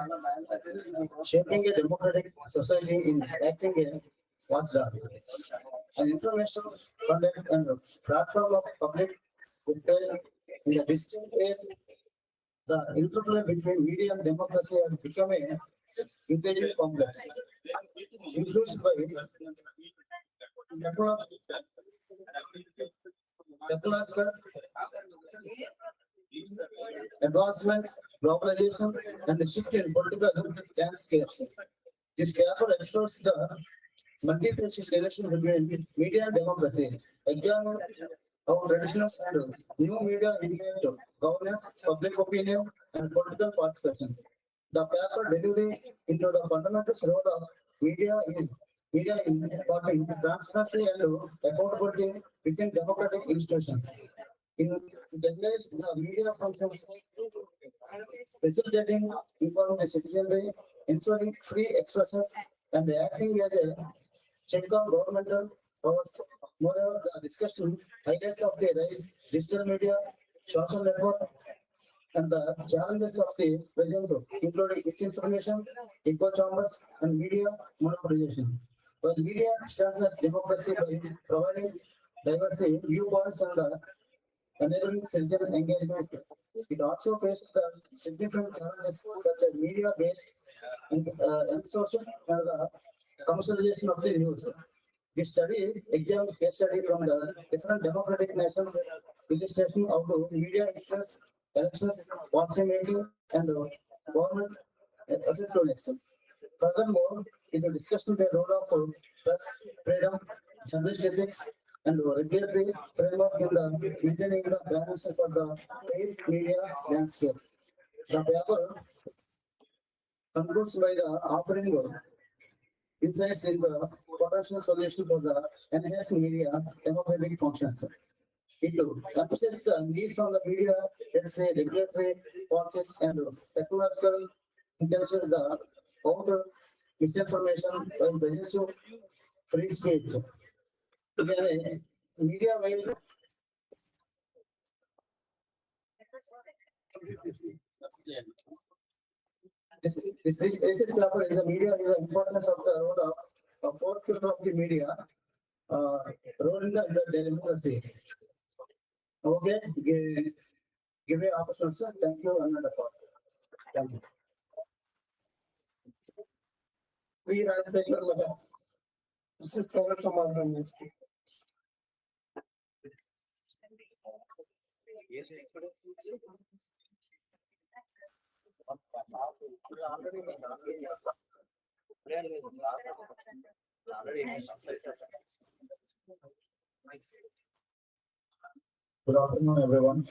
shaping a democratic society in acting a watchdog. An informational content and platform of public display in a distinct way. The interplay between media and democracy has become a increasingly complex, influenced by technological advancement, globalization, and the shift in political landscapes. This paper explores the multifaceted relation between media and democracy, examine how traditional and new media impact governance, public opinion, and political participation. The paper delves into the fundamental role of media in promoting transparency and accountability within democratic institutions. In decades, the media functions facilitating informing the citizenry, ensuring free expression, and acting as a check on governmental powers. Moreover, the discussion highlights of the rise digital media, social network, and the challenges of the present, including misinformation, echo chambers, and media monopolization. While media strengthens democracy by providing diversity, viewpoints, and enabling citizen engagement, it also faces the significant challenges such as media-based censorship and the commercialization of the news. This study examines case study from the different democratic nations, illustrating how to media influence elections, policy making, and government effectiveness. Furthermore, it will discuss the role of press freedom, journalist ethics, and regulatory framework in the maintaining the balance for the paid media landscape. The paper concludes by the offering insights in the potential solution for the enhanced media democratic functions. It emphasizes the need from the media, let's say regulatory policies and technological intelligence, the counter misinformation and the free speech. Again, media will this basic paper is the media is the importance of the role of fourth pillar of the media role in the democracy. Okay, give me opportunity, sir. Thank you, another call. Thank you. We Rajasekhar Madam. This is covered from our ministry. Good afternoon, everyone.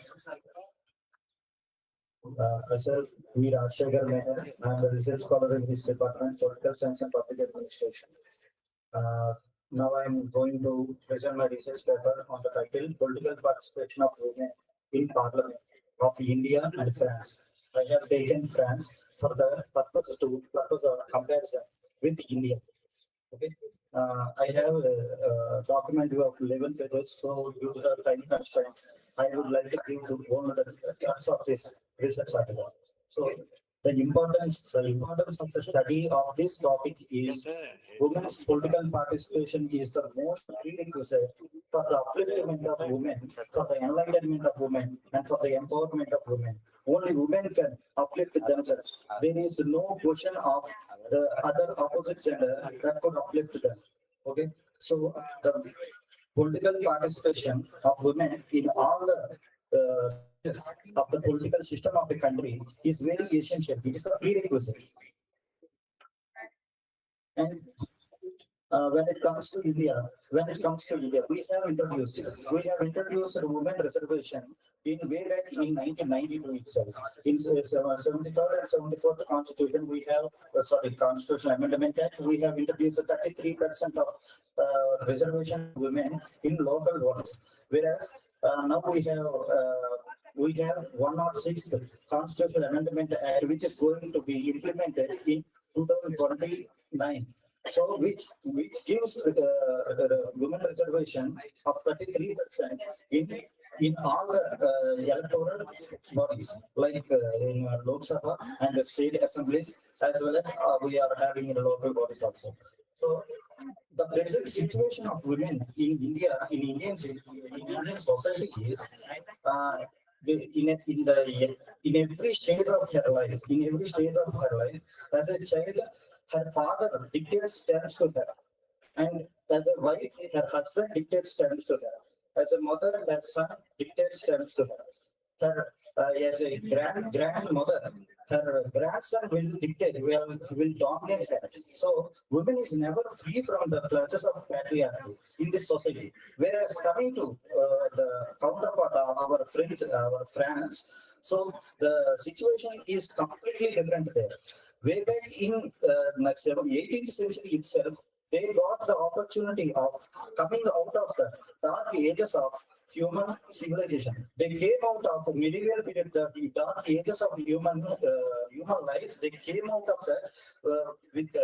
Myself, V. Rajasekhar Meher. I am the research scholar in this department, Political Science and Public Administration. Now I am going to present my research paper on the title Political Participation of Women in Parliament of India and France. I have taken France for the purpose of comparison with India. Okay. I have a document of 11 pages, so due to the time constraints, I would like to give you one of the parts of this research article. So the importance of the study of this topic is women's political participation is the most prerequisite for the upliftment of women, for the enlightenment of women, and for the empowerment of women. Only women can uplift themselves. There is no question of the other opposite gender that could uplift them. Okay, so the political participation of women in all the of the political system of a country is very essential. It is a prerequisite. And when it comes to India, we have introduced a women reservation in way back in 1992 itself. In 73rd and 74th Constitution, we have Constitutional Amendment Act. We have introduced 33% of reservation women in local votes, whereas now we have we have 106th Constitutional Amendment Act, which is going to be implemented in 2029. So which gives women reservation of 33% in all the electoral bodies, like in Lok Sabha and the state assemblies, as well as we are having in the local bodies also. So the present situation of women in India, in Indian society is in every stage of her life, as a child, her father dictates terms to her, and as a wife, her husband dictates terms to her. As a mother, her son dictates terms to her. As a grandmother, her grandson will dictate, will dominate her. So women is never free from the clutches of patriarchy in this society. Whereas coming to the counterpart, our France, so the situation is completely different there. Way back in 18th century itself, they got the opportunity of coming out of the dark ages of human civilization. They came out of medieval period, the dark ages of human life. They came out of that with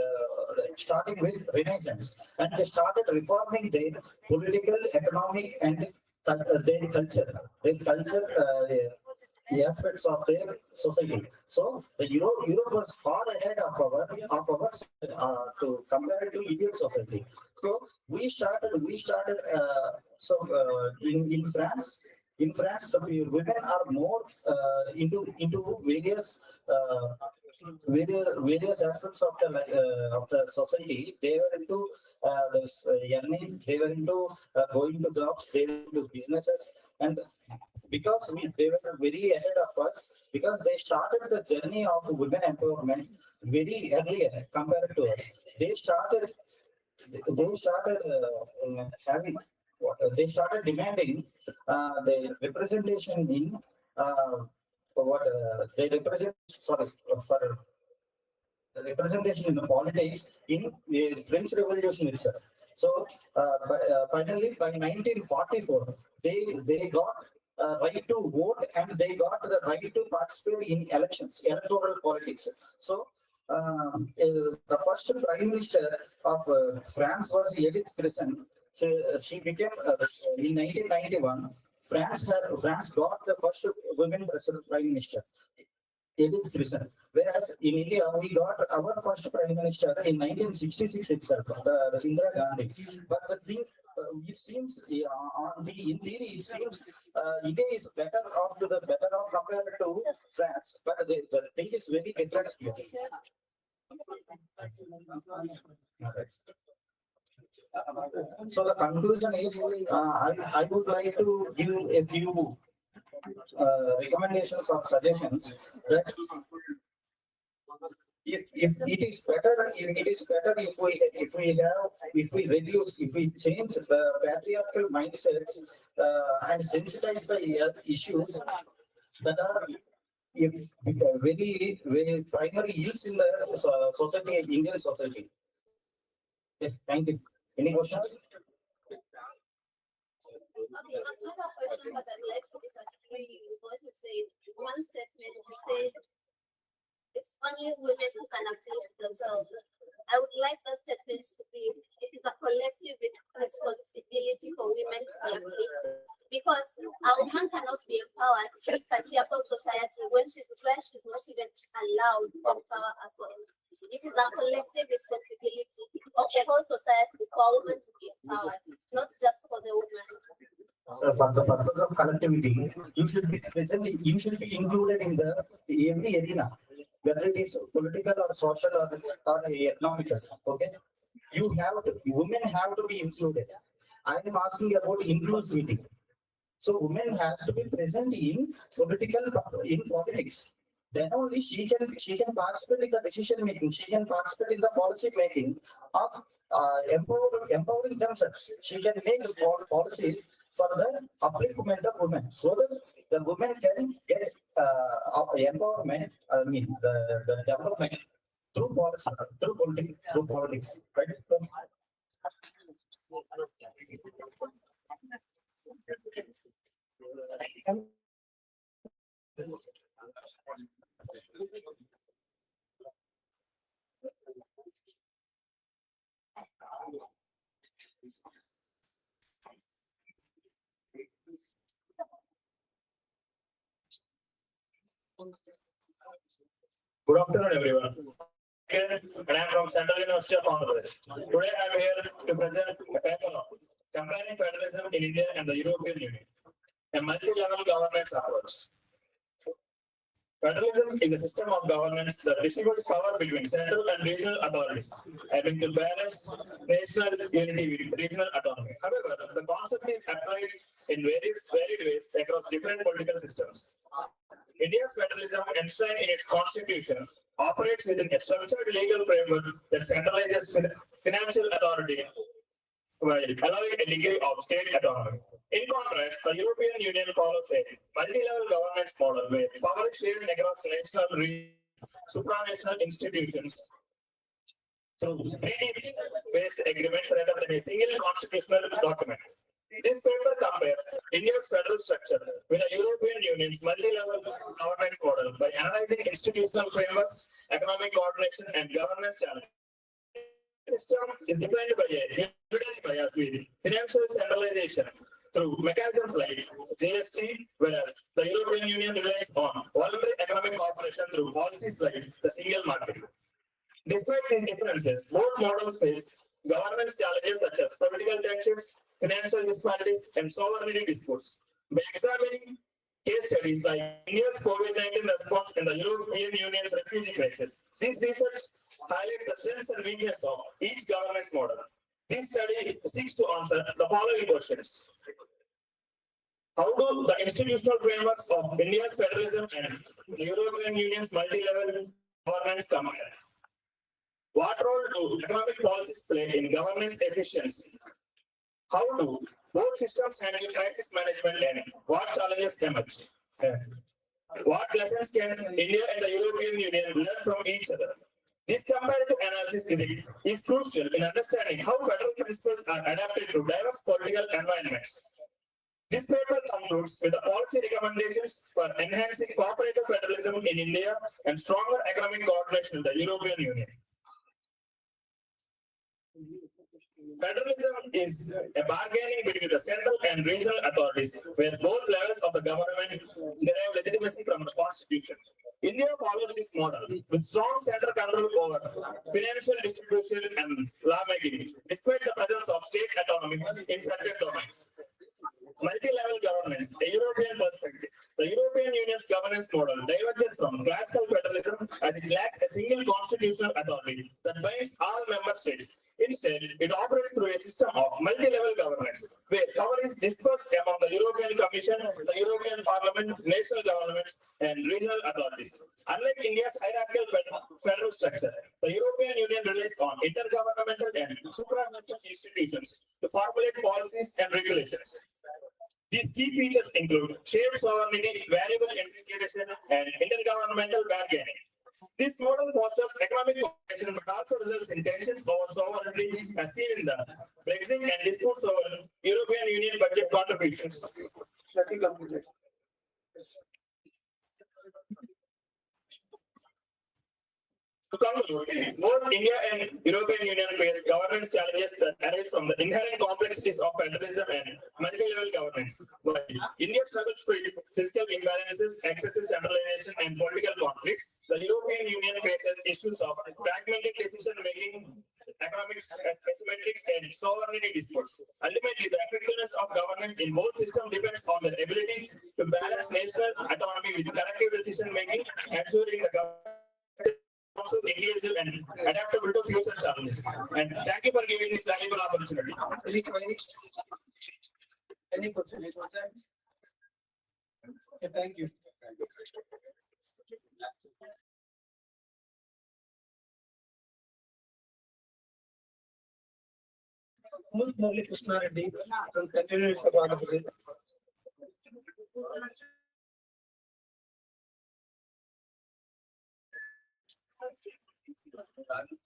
starting with Renaissance, and they started reforming their political, economic, and their culture. The aspects of their society. So the Europe was far ahead of our to compare to Indian society. So we started in France. In France, the women are more into various aspects of the society. They were into earning. They were into going to jobs. They were into businesses, and because they were very ahead of us, because they started the journey of women empowerment very earlier compared to us. They started having they started demanding the representation in they represent for the representation in the politics in the French Revolution itself. So finally, by 1944, they got right to vote, and they got the right to participate in elections, electoral politics. So the first prime minister of France was Edith Cresson. She became in 1991. France got the first women prime minister, Edith Cresson. Whereas in India, we got our first prime minister in 1966 itself, the Indira Gandhi. But the thing, it seems in theory, it seems India is better off compared to France. But the thing is very different here. So the conclusion is, I would like to give a few recommendations or suggestions that if it is better if we change the patriarchal mindsets and sensitize the issues that are very primary ills in the society, Indian society. Yes, thank you. Any questions? Okay, not a question, but I'd like to disagree with what you said. One statement you said it's only women who can uplift themselves. I would like that statement to be, it is a collective responsibility for women to be uplifted. Because a woman cannot be empowered in patriarchal society when she's not even allowed to empower herself. It is a collective responsibility of the whole society for a woman to be empowered, not just for the woman. So for the purpose of collectivity, you should be present, you should be included in every arena, whether it is political or social or economical. Okay, women have to be included. I am asking about inclusivity. So women has to be present in politics. Then only she can participate in the decision making. She can participate in the policy making of empowering themselves. She can make policies for the upliftment of women, so that the women can get empowerment. I mean the development through policy, through politics, right? Good afternoon, everyone. And I am from Central University of Andhra Pradesh. Today I am here to present a paper on comparing federalism in India and the European Union, a multi-level governance approach. Federalism is a system of governance that distributes power between central and regional authorities, aiming to balance national unity with regional autonomy. However, the concept is applied in varied ways across different political systems. India's federalism, enshrined in its constitution, operates within a structured legal framework that centralizes financial authority while allowing a degree of state autonomy. In contrast, the European Union follows a multi-level governance model where power is shared across national, supranational institutions through treaty-based agreements rather than a single constitutional document. This paper compares India's federal structure with the European Union's multi-level governance model by analyzing institutional frameworks, economic coordination, and governance challenges. The system is defined by a unitary bias with financial centralization through mechanisms like GST, whereas the European Union relies on voluntary economic cooperation through policies like the single market. Despite these differences, both models face governance challenges such as political tensions, financial disparities, and sovereignty disputes. By examining case studies like India's COVID-19 response and the European Union's refugee crisis, this research highlights the strengths and weaknesses of each governance model. This study seeks to answer the following questions. How do the institutional frameworks of India's federalism and the European Union's multi-level governance compare? What role do economic policies play in governance efficiency? How do both systems handle crisis management and what challenges emerge? What lessons can India and the European Union learn from each other? This comparative analysis is crucial in understanding how federal principles are adapted to diverse political environments. This paper concludes with the policy recommendations for enhancing cooperative federalism in India and stronger economic coordination in the European Union. Federalism is a bargaining between the central and regional authorities, where both levels of the government derive legitimacy from the constitution. India follows this model with strong central control over financial distribution and lawmaking, despite the presence of state autonomy in certain domains. Multi-level governance, a European perspective. The European Union's governance model diverges from classical federalism as it lacks a single constitutional authority that binds all member states. Instead, it operates through a system of multi-level governance, where power is dispersed among the European Commission, the European Parliament, national governments, and regional authorities. Unlike India's hierarchical federal structure, the European Union relies on intergovernmental and supranational institutions to formulate policies and regulations. These key features include shared sovereignty, variable integration, and intergovernmental bargaining. This model fosters economic cooperation but also results in tensions over sovereignty as seen in the Brexit and disputes over European Union budget contributions. To conclude, both India and European Union face governance challenges that arise from the inherent complexities of federalism and multi-level governance. While India struggles with fiscal imbalances, excessive centralization, and political conflicts, the European Union faces issues of fragmented decision-making, economic asymmetrics, and sovereignty disputes. Ultimately, the effectiveness of governance in both systems depends on their ability to balance national autonomy with collective decision-making, ensuring the government also engaged and adaptable to future challenges. And thank you for giving this valuable opportunity. Any question? Okay, thank you. Murali Krishna Reddy from Central University of Andhra Pradesh.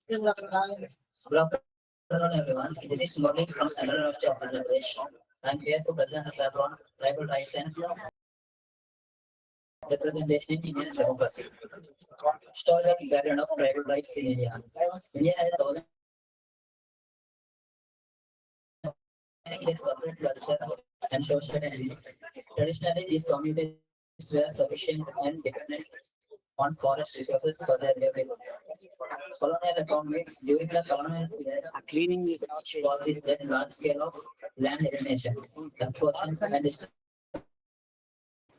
Good afternoon, everyone. This is Murali from Central University of Andhra Pradesh. I am here to present a paper on tribal rights and representation in Indian democracy. Historical background of tribal rights in India. India has thousands their separate culture and social identities. Traditionally, these communities were sufficient and dependent on forest resources for their livelihood. Colonial economy during the colonial period, cleaning the policies led large scale of land alienation, explosion,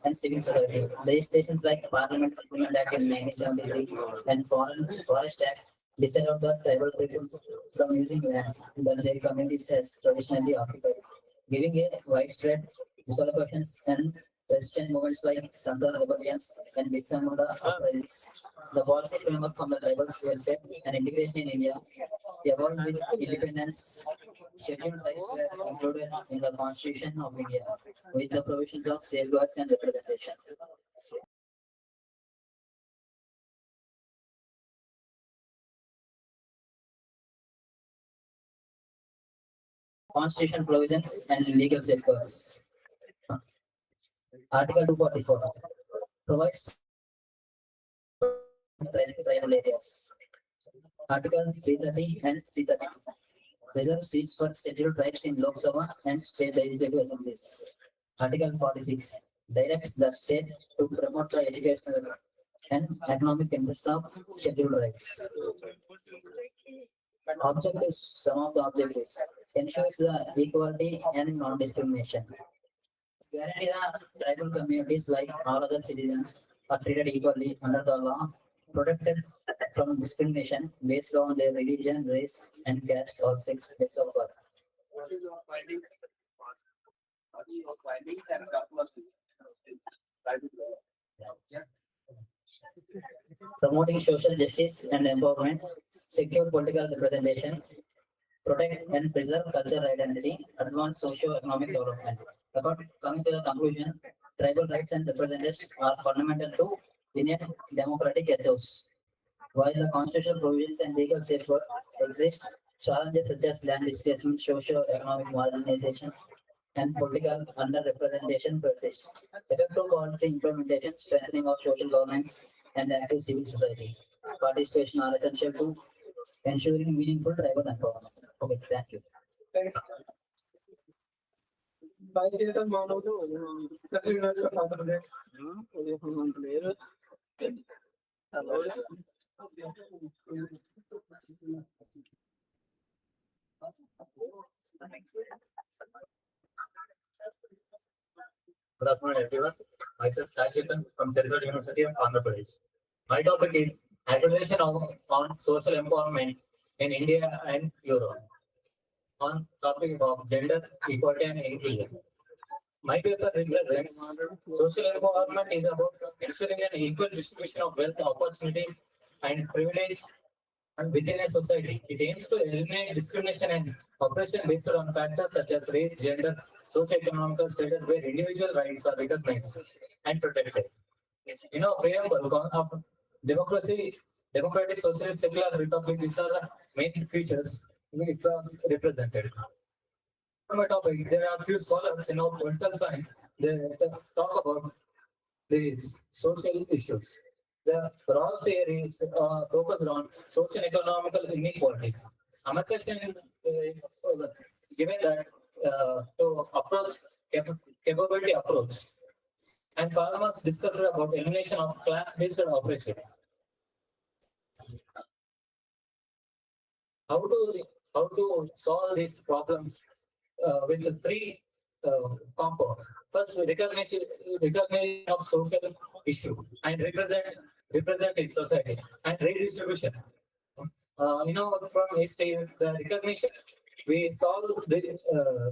and civil society. Legislations like Parliament Supplement Act in 1973 and Foreign Forest Act disallowed the tribal people from using lands that their communities has traditionally occupied, giving a widespread dislocations and resistant movements like Santhal rebellions and Birsa Munda uprisings. The policy framework from the tribals welfare and integration in India evolved with independence. Scheduled rights were included in the Constitution of India with the provisions of safeguards and representation. Constitutional provisions and legal safeguards. Article 244 provides tribal areas. Article 330 and 332 reserve seats for scheduled tribes in Lok Sabha and state legislative assemblies. Article 46 directs the state to promote the educational and economic interests of scheduled tribes. Objectives, some of the objectives, ensures the equality and non-discrimination. Guarantee the tribal communities like all other citizens are treated equally under the law, protected from discrimination based on their religion, race, and caste or sex place of birth. What is your findings? What is your findings and couple of Promoting social justice and empowerment, secure political representation, protect and preserve cultural identity, advance socio-economic development. Coming to the conclusion, tribal rights and representatives are fundamental to Indian democratic ethos. While the constitutional provisions and legal safeguards exist, challenges such as land displacement, socio-economic marginalization, and political underrepresentation persist. Effective policy implementation, strengthening of social governance, and active civil society participation are essential to ensuring meaningful tribal empowerment. Okay, thank you. దయచేత మానవుడు Andhra Pradesh Good afternoon, everyone. Myself, Sajitan from Central University of Andhra Pradesh. My topic is acceleration on social empowerment in India and Europe. On topic of gender equality and inclusion. My paper represents social empowerment is about ensuring an equal distribution of wealth, opportunities, and privilege and within a society. It aims to eliminate discrimination and oppression based on factors such as race, gender, socio-economic status, where individual rights are recognized and protected. In our preamble of democracy, democratic, socialist, secular republic, these are the main features which are represented. On my topic, there are few scholars in our political science, they talk about these social issues. The broad theory is focused on social and economical inequalities. Amartya Sen is given that to approach capability approach. And Karl Marx discussed about elimination of class-based oppression. How to solve these problems with the three compounds. First, recognition of social issue and represent in society and redistribution. From history, the recognition, we solve the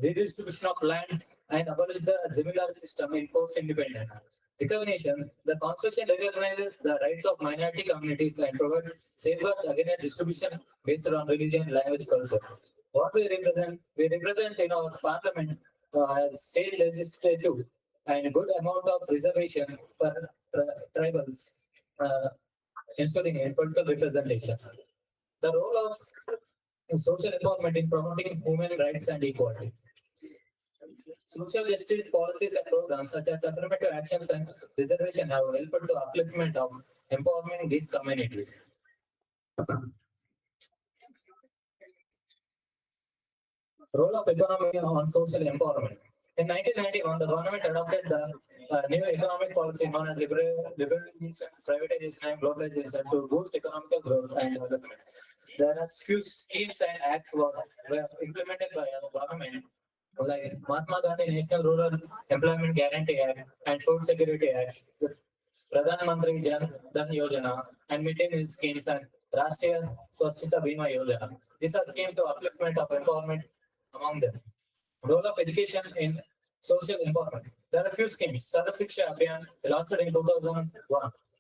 redistribution of land and abolish the zemindar system in post-independence. Recognition, the constitution recognizes the rights of minority communities and provides safeguards against distribution based on religion, language, culture. What we represent in our parliament as state legislative and good amount of reservation for tribals, ensuring a political representation. The role of social empowerment in promoting human rights and equality. Social justice policies and programs such as affirmative actions and reservation have helped to upliftment of empowering these communities. Role of economy on social empowerment. In 1991, the government adopted the new economic policy known as liberalization, privatization, and globalization to boost economic growth and development. There are few schemes and acts were implemented by our government, like Mahatma Gandhi National Rural Employment Guarantee Act and Food Security Act, the Pradhan Mantri Jan Dhan Yojana, and mid-day meal schemes and Rashtriya Swachhata Bima Yojana. These are schemes to upliftment of empowerment among them. Role of education in social empowerment. There are a few schemes. Sarva Shiksha Abhiyan launched in 2001.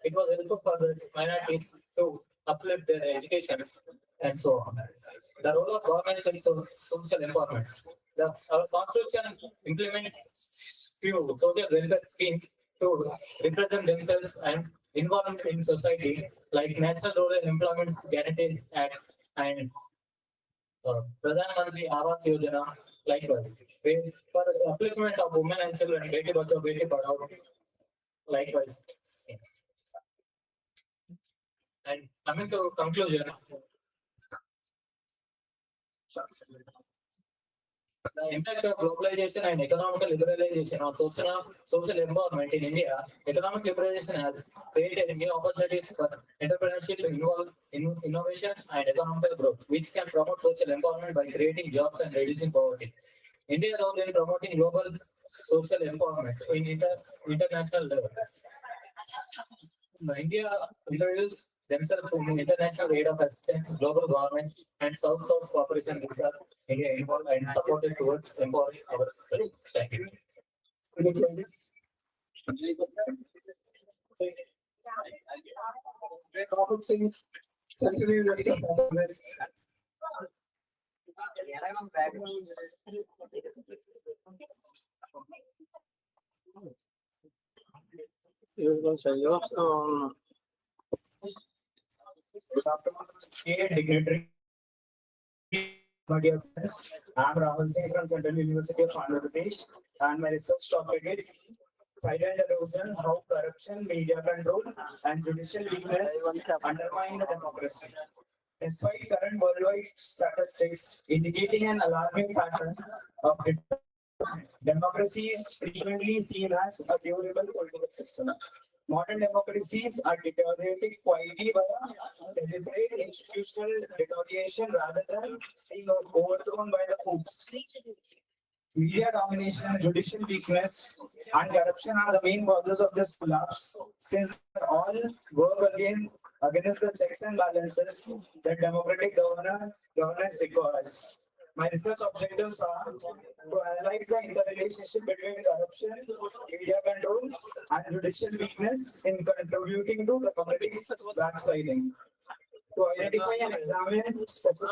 It was helpful for the minorities to uplift their education and so on. The role of governments in social empowerment. Our constitution implements few social welfare schemes to represent themselves and involvement in society, like National Rural Employment Guarantee Act and Pradhan Mantri Awas Yojana, likewise. For upliftment of women and children, Beti Bachao, Beti Padhao, likewise schemes. And coming to conclusion, the impact of globalization and economic liberalization on social empowerment in India. Economic liberalization has created new opportunities for entrepreneurship to involve in innovation and economic growth, which can promote social empowerment by creating jobs and reducing poverty. India's role in promoting global social empowerment in international level. India introduced themselves to international aid of assistance, global government, and South-South cooperation which are India involved and supported towards empowering ourselves. Thank you. Good afternoon, dear dignitary. My dear friends, I am Rahul Singh from Central University of Andhra Pradesh, and my research topic is silent erosion, how corruption, media control, and judicial weakness undermine the democracy. Despite current worldwide statistics indicating an alarming pattern of democracy is frequently seen as a durable political system. Modern democracies are deteriorating quietly by a deliberate institutional deterioration rather than being overthrown by the coup. Media domination, judicial weakness, and corruption are the main causes of this collapse, since they all work against the checks and balances that democratic governance requires. My research objectives are to analyze the interrelationship between corruption, media control, and judicial weakness in contributing to democratic backsliding. To identify and examine specific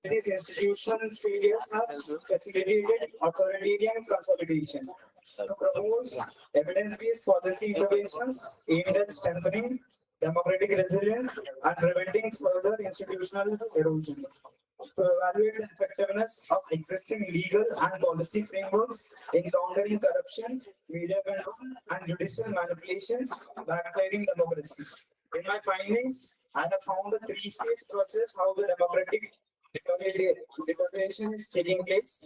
these institutional failures have facilitated authoritarian consolidation. To promote evidence-based policy interventions aimed at strengthening democratic resilience and preventing further institutional erosion. To evaluate the effectiveness of existing legal and policy frameworks in countering corruption, media control, and judicial manipulation, backsliding democracies. In my findings, I have found a three-stage process how the democratic deterioration is taking place.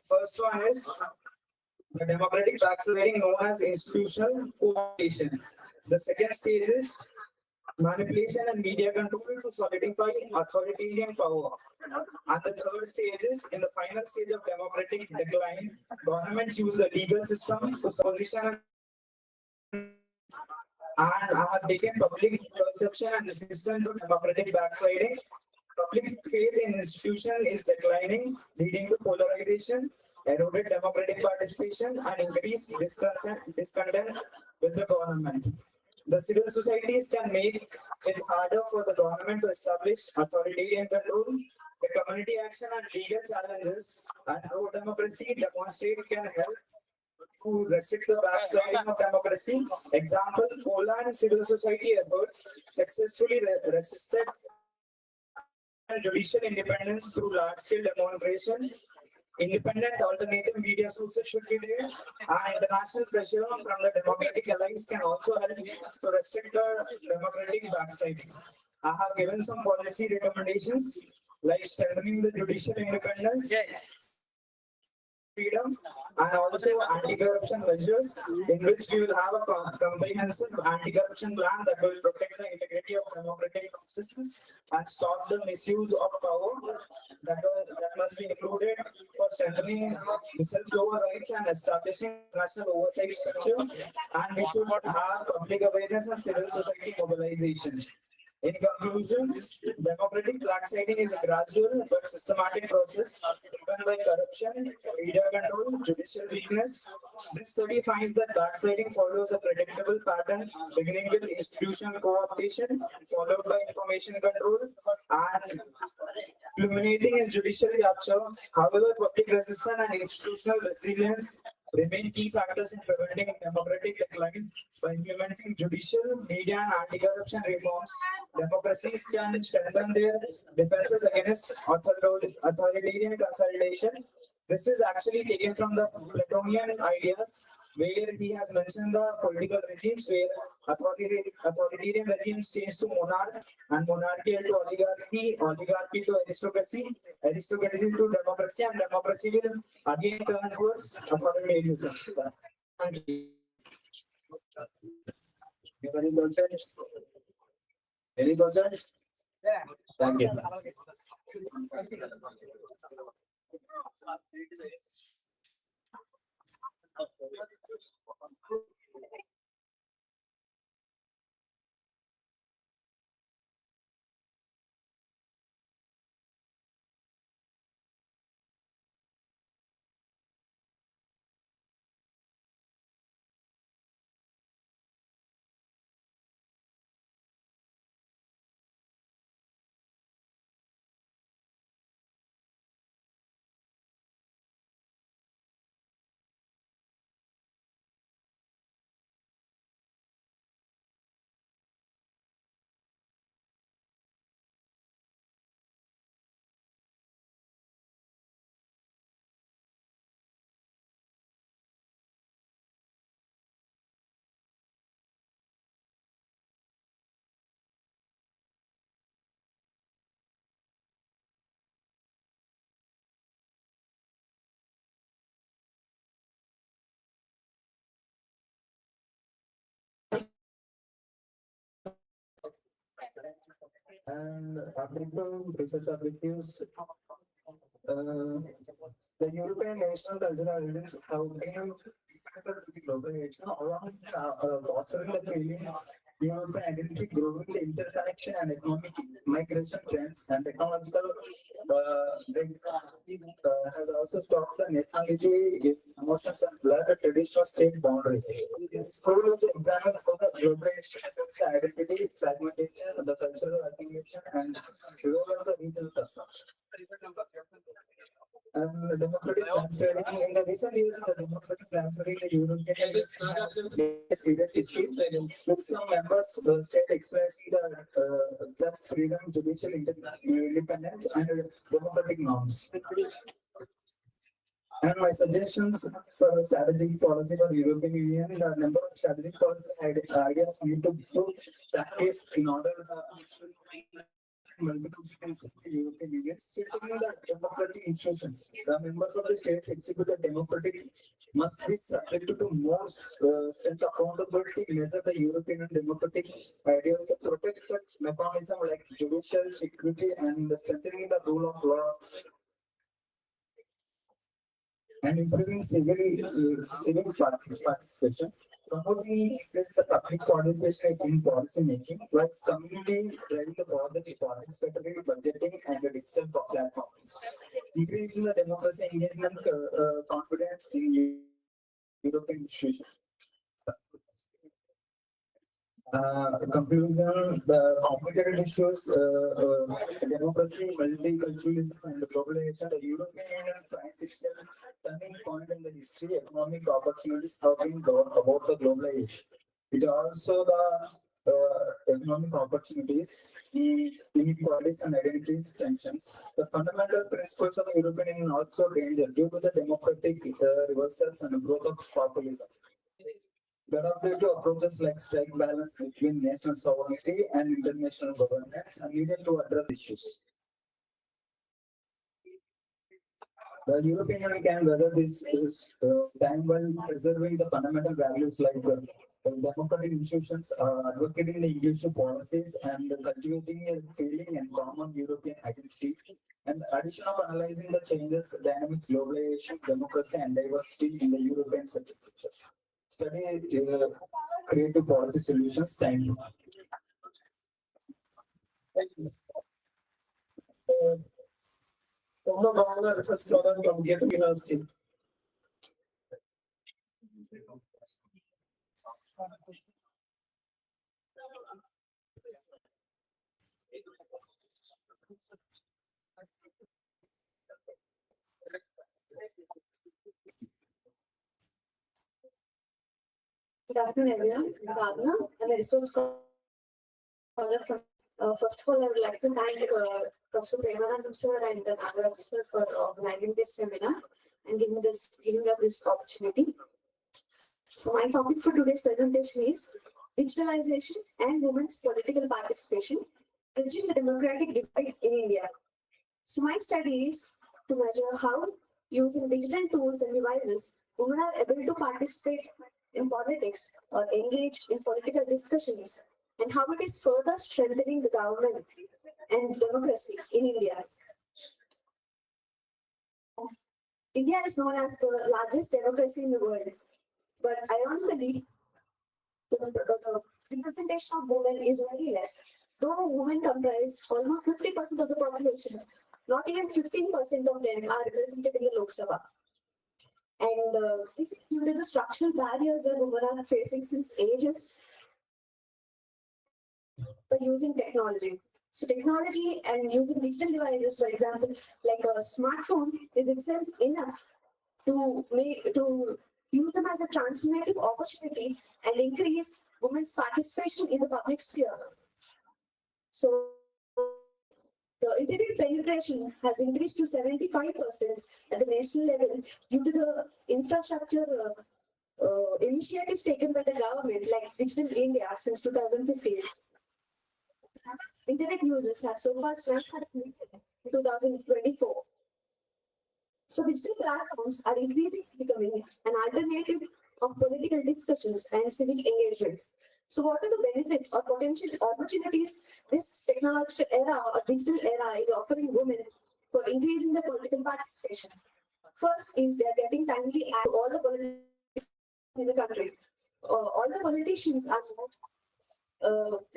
First one is the democratic backsliding known as institutional cooptation. The second stage is manipulation and media control to solidify authoritarian power. And the third stage is in the final stage of democratic decline, governments use the legal system to position and have taken public perception and resistance to democratic backsliding. Public faith in institutions is declining, leading to polarization, eroded democratic participation, and increased discontent with the government. The civil societies can make it harder for the government to establish authoritarian control. The community action and legal challenges and pro-democracy demonstrate can help to restrict the backsliding of democracy. Example, Poland civil society efforts successfully resisted judicial independence through large-scale demonstration independent alternative media sources should be there. And international pressure from the democratic allies can also help to restrict the democratic backsliding. I have given some policy recommendations like strengthening the judicial independence, freedom, and also anti-corruption measures in which we will have a comprehensive anti-corruption plan that will protect the integrity of democratic processes and stop the misuse of power that must be included for strengthening whistleblower rights and establishing national oversight structure. And we should have public awareness and civil society mobilization. In conclusion, democratic backsliding is a gradual but systematic process driven by corruption, media control, judicial weakness. This study finds that backsliding follows a predictable pattern, beginning with institutional co-optation, followed by information control, and culminating in judicial capture. However, public resistance and institutional resilience remain key factors in preventing democratic decline. By implementing judicial, media, and anti-corruption reforms, democracies can strengthen their defenses against authoritarian consolidation. This is actually taken from the Platonian ideas, where he has mentioned the political regimes where authoritarian regimes change to monarch and monarchy to oligarchy, oligarchy to aristocracy, aristocracy to democracy, and democracy will again turn towards authoritarianism. Thank you. Any concerns? Any concerns? Yeah. Thank you. And according to research objectives, the European national cultural identities have been impacted with the globalization along with fostering the feelings, European identity, growing the interconnection and economic migration trends and technological has also stopped the nationality emotions and blurred the traditional state boundaries. School is examined how the globalization affects the identity, fragmentation, the cultural assimilation, and revival of the regional customs. And democratic translating in the recent years, the democratic translating the European Union has serious issues with some members state expressing the just freedom, judicial independence, and democratic norms. And my suggestions for strategic policy for European Union, the number of strategic policy ideas need to practice in order European Union, strengthening the democratic institutions. The members of the states execute the democratic must be subject to more strength accountability, measure the European democratic idea to protect the mechanism like judicial security and strengthening the rule of law and improving civil participation. Promoting increase the public participation in policy making, whilst community driving the project participatory budgeting and the digital platforms. Increasing the democracy engagement confidence in European institutions. Conclusion, the complicated issues, democracy, multiculturalism, and globalization, the European Union finds itself turning point in the history. Economic opportunities have been brought about the globalization. It also the economic opportunities, inequalities and identities tensions. The fundamental principles of European Union are also danger due to the democratic reversals and growth of populism. The adaptive approaches like strike balance between national sovereignty and international governance are needed to address issues. The European Union can weather this time while preserving the fundamental values like democratic institutions, advocating the inclusive policies, and cultivating a feeling and common European identity. And addition of analyzing the changes, dynamics, globalization, democracy, and diversity in the European futures. Study creative policy solutions. Thank you. Thank you. Umma Bhavana request further from Gate University. Good afternoon, everyone. I'm Bhavna. I'm a resource scholar from. First of all, I would like to thank Professor Premanandam sir and Nagaraj sir for organizing this seminar and giving us this opportunity. So my topic for today's presentation is digitalization and women's political participation, bridging the democratic divide in India. So my study is to measure how, using digital tools and devices, women are able to participate in politics or engage in political discussions, and how it is further strengthening the government and democracy in India. India is known as the largest democracy in the world, but ironically, the representation of women is very less. Though women comprise almost 50% of the population, not even 15% of them are represented in the Lok Sabha. And this is due to the structural barriers that women are facing since ages by using technology. So technology and using digital devices, for example, like a smartphone, is itself enough to use them as a transformative opportunity and increase women's participation in the public sphere. So the internet penetration has increased to 75% at the national level due to the infrastructure initiatives taken by the government, like Digital India since 2015. Internet users have so far surpassed in 2024. So digital platforms are increasingly becoming an alternative of political discussions and civic engagement. So what are the benefits or potential opportunities this technological era or digital era is offering women for increasing their political participation? First is they are getting timely access to all the politics in the country. All the politicians are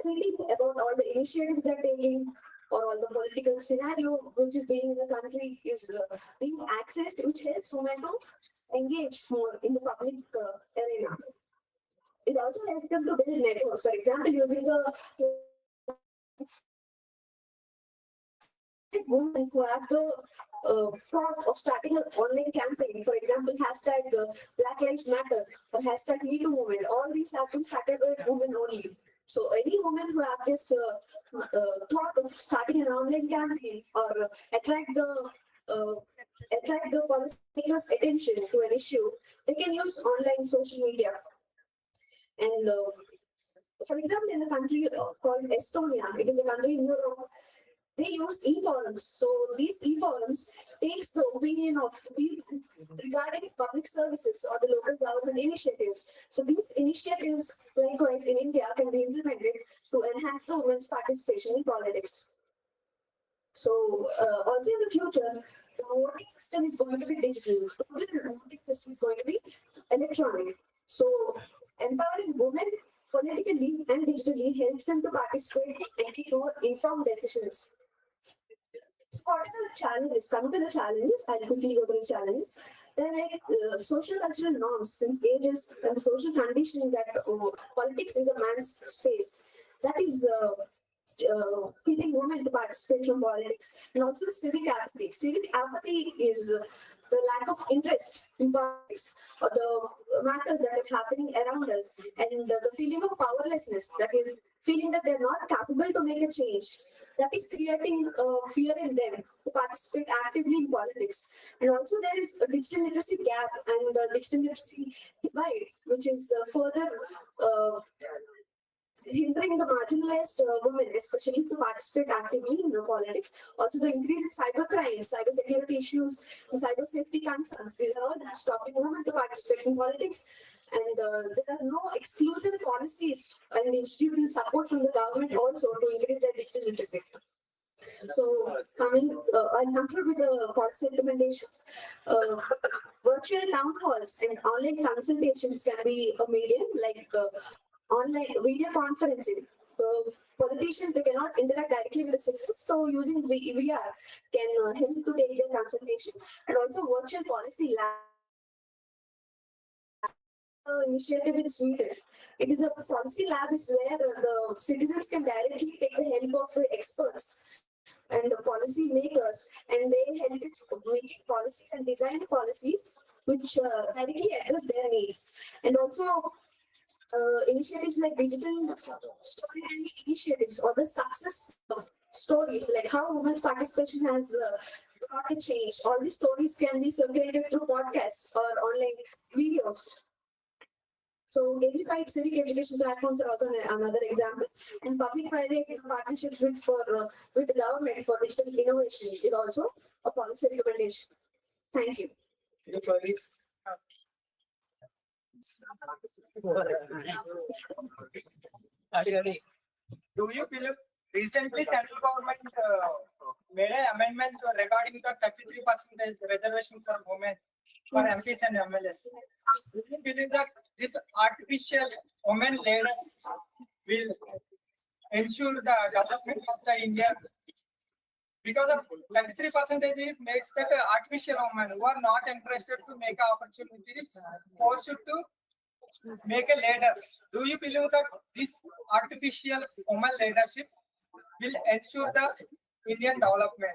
thinking about all the initiatives they're taking, or all the political scenario which is being in the country is being accessed, which helps women to engage more in the public arena. It also helps them to build networks. For example, using the women who have the thought of starting an online campaign, for example, hashtag Black Lives Matter or hashtag MeToo movement. All these have been started by women only. So any woman who have this thought of starting an online campaign or attract the policymakers' attention to an issue, they can use online social media. And for example, in a country called Estonia, it is a country in Europe, they use e-forums. So these e-forums takes the opinion of the people regarding public services or the local government initiatives. So these initiatives, likewise in India, can be implemented to enhance the women's participation in politics. So also in the future, the voting system is going to be digital. The voting system is going to be electronic. So empowering women politically and digitally helps them to participate and take more informed decisions. So what are the challenges? Coming to the challenges, I'll quickly go through the challenges. They're like social cultural norms since ages and social conditioning that politics is a man's space. That is keeping women to participate in politics, and also the civic apathy. Civic apathy is the lack of interest in politics or the matters that are happening around us, and the feeling of powerlessness, that is, feeling that they're not capable to make a change. That is creating fear in them to participate actively in politics. And also there is a digital literacy gap and the digital literacy divide, which is further hindering the marginalized women, especially to participate actively in the politics. Also, the increase in cyber crimes, cyber security issues, and cyber safety concerns. These are all stopping women to participate in politics. And there are no exclusive policies and institutional support from the government also to increase their digital literacy. So, I'll conclude with the policy recommendations. Virtual town halls and online consultations can be a medium, like online video conferencing. Politicians, they cannot interact directly with the citizens, so using VR can help to take their consultation. And also virtual policy lab initiative in Sweden. It is a policy lab is where the citizens can directly take the help of the experts and the policy makers, and they help in making policies and designing policies which directly address their needs. And also initiatives like digital storytelling initiatives or the success stories, like how women's participation has brought a change. All these stories can be circulated through podcasts or online videos. So gamified civic education platforms are also another example. And public-private partnerships with the government for digital innovation is also a policy recommendation. Thank you. Do you believe recently central government made an amendment regarding the 33% reservation for women for MPs and MLAs? Do you believe that this artificial women leaders will ensure the development of the India? Because of 33% makes that artificial women who are not interested to make opportunities forced to make a leaders. Do you believe that this artificial woman leadership will ensure the Indian development?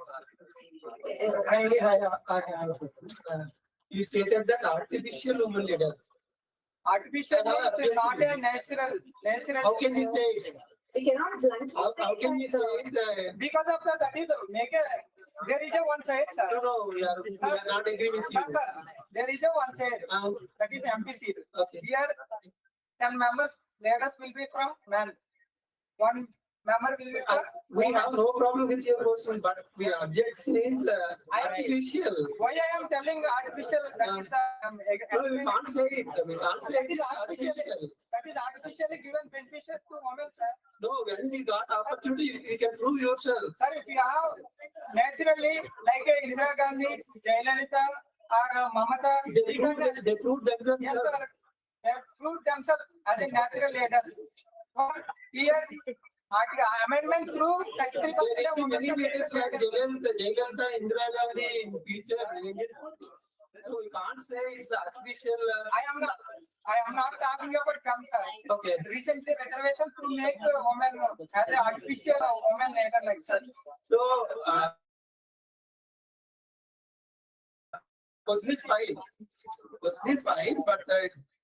You stated that artificial woman leaders. Artificial is not a natural. How can we say it? We cannot bluntly How can we say it? Because of that is there is a one side, sir. No, we are not agree with you. Sir, there is a one side, that is MP seat. Okay. Here 10 members, leaders will be from men. One member will be from We have no problem with your question, but the objection is artificial. Why I am telling artificial? That is No, we can't say it. We can't say it is artificial. that is artificially given beneficial to women, sir. No, when we got opportunity, you can prove yourself. Sir, if you have naturally like Indira Gandhi, Jayalalitha, or Mamata, They proved themselves. yes, sir. They have proved themselves as a natural leaders. But here, amendment through 33% Many leaders like Jayalalitha, Indira Gandhi in future. So we can't say it's artificial. I am not talking about terms, sir. Okay. Recently, reservation to make women as an artificial woman leader like such. So, question is fine. Question is fine, but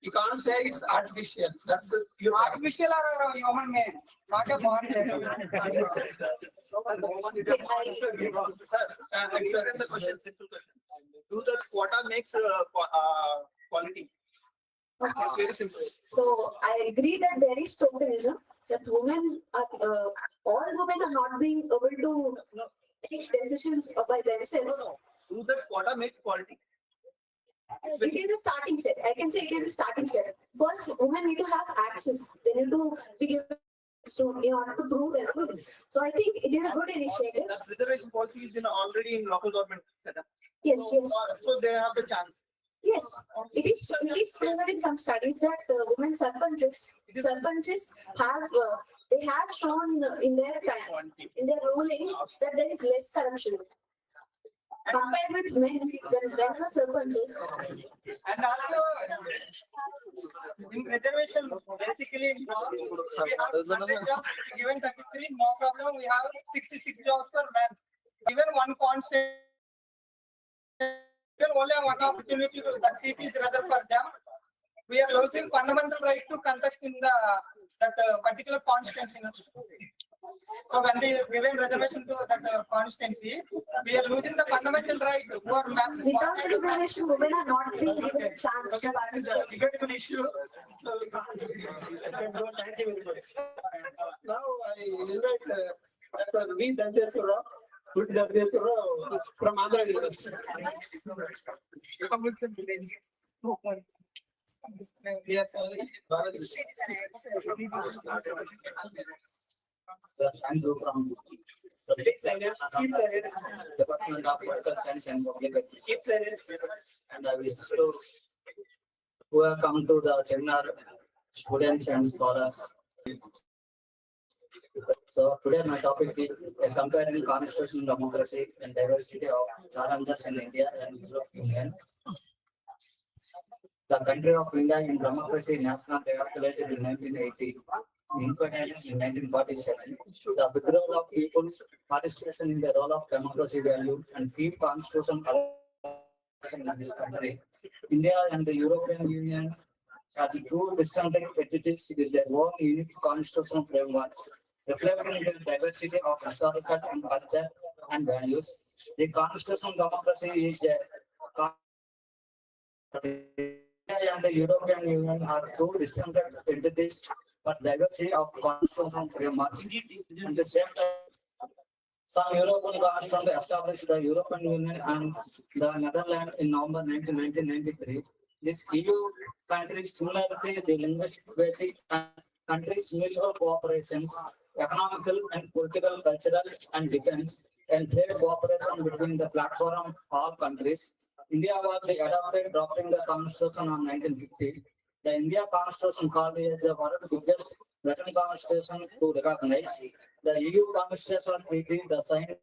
you can't say it's artificial. That's your Artificial or human made, not a born leader. Sir, The question, simple question. Do the quota makes quality? It's very simple. So I agree that there is tokenism, that women are, all women are not being able to take decisions by themselves. Do the quota makes quality? It is a starting step. I can say it is a starting step. First, women need to have access. They need to be given in order to prove their worth. So I think it is a good initiative. That reservation policy is already in local government setup. Yes, yes. So they have the chance. Yes, it is proven in some studies that women sarpanches have they have shown in their time, in their ruling, that there is less corruption. compared with men are surpanches. And also, in reservation, basically, in law, we have 100 jobs given 33, no problem, we have 66 jobs per man. Even one constant, only one opportunity to that seat is reserved for them. We are losing fundamental right to contest in that particular constituency. So when they given reservation to that constituency, we are losing the fundamental right who are Without the reservation, women are not being given a chance to participate. Critical issue. So we can't. Thank you very much. Now I invite Dr. V. Danteswara, from Andhra University. Yes, I'm Dhruv from Department of Political Science and Public Administration. And I wish to who have come to the seminar, students and scholars. So today my topic is comparing constitution, democracy and diversity of challenges in India and European Union. The country of India in democracy national declared in 1980. Independence in 1947, the withdrawal of people's participation in the role of democracy value and deep constitution in this country. India and the European Union are the two distinct entities with their own unique constitutional frameworks, reflecting the diversity of historical and culture and values. The constitutional democracy is a India and the European Union are two distinct entities, but diversity of constitutional frameworks. At the same time, some European constitutions established the European Union and the Netherlands in November 1993. These EU countries similarly the linguistic basic and countries mutual cooperations, economical and political, cultural and defense and trade cooperation between the platform of all countries. India was the adopted drafting the constitution on 1950. The India Constitution called it the world's biggest written constitution to recognize. The EU Constitutional Treaty, the signed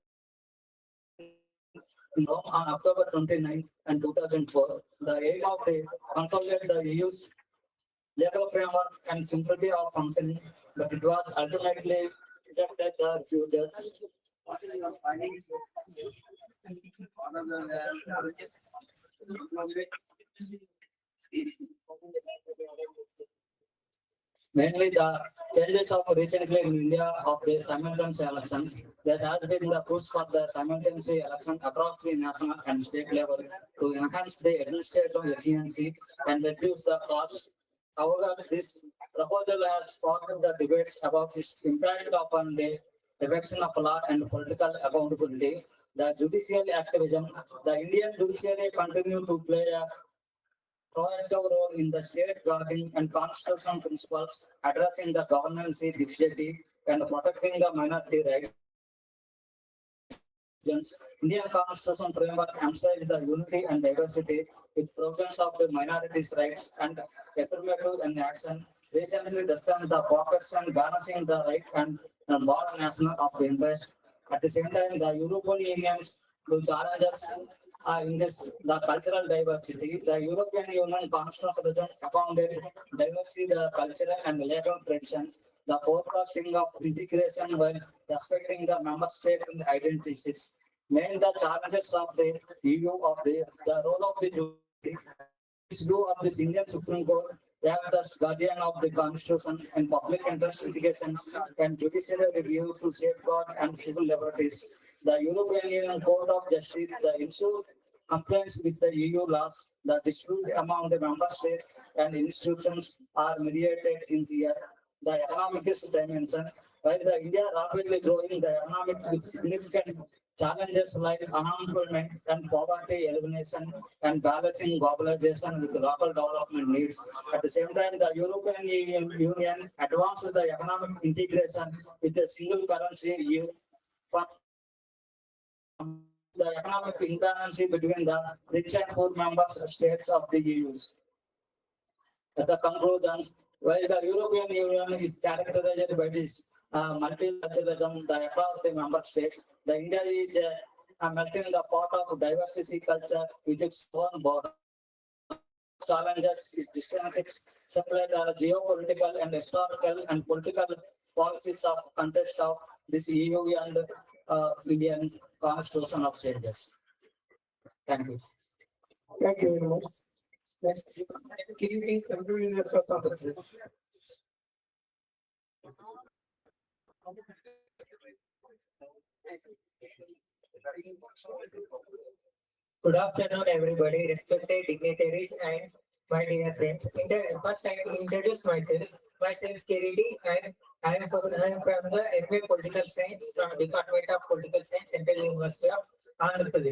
in Rome on October 29 and 2004. The aim of the consolidate the EU's legal framework and simplicity of functioning, but it was ultimately rejected the futures. What is your findings? Mainly the changes of recently in India of the simultaneous elections, there has been the push for the simultaneous election across the national and state level to enhance the administrative efficiency and reduce the cost. However, this proposal has sparked the debates about its impact upon the direction of law and political accountability. The judicial activism, the Indian judiciary continue to play a proactive role in the state guarding and constitutional principles, addressing the governance deficiency and protecting the minority rights. Indian constitution framework emphasizes the unity and diversity with provisions of the minorities' rights and affirmative and action. Recently discussed the focus on balancing the right and moral national of the interest. At the same time, the European Union's challenges in this the cultural diversity. The European Union constitution accounted diversity, the cultural and legal tradition, the forecasting of integration while respecting the member state identities. Main the challenges of the EU of the role of the judiciary, view of this Indian Supreme Court, act as guardian of the constitution and public interest litigations and judicial review to safeguard and civil liberties. The European Union Court of Justice, the ensure compliance with the EU laws, the dispute among the member states and institutions are mediated in here. The economic dimension, while the India rapidly growing the economic with significant challenges like unemployment and poverty elimination and balancing globalization with local development needs. At the same time, the European Union advanced the economic integration with a single currency EU for the economic imbalance between the rich and poor member states of the EU. At the conclusions, while the European Union is characterized by this multilateralism across the member states, the India is are melting in the pot of diversity culture with its own border. Challenges is dynamics, supply the geopolitical and historical and political policies of context of this EU and Indian constitution of changes. Thank you. Thank you very much. Next, can you please conclude your thoughts on this? Good afternoon, everybody, respected dignitaries and my dear friends. First, I will introduce myself. Myself, Kiriti, and I am from the MA Political Science from Department of Political Science, Central University of Andhra Pradesh.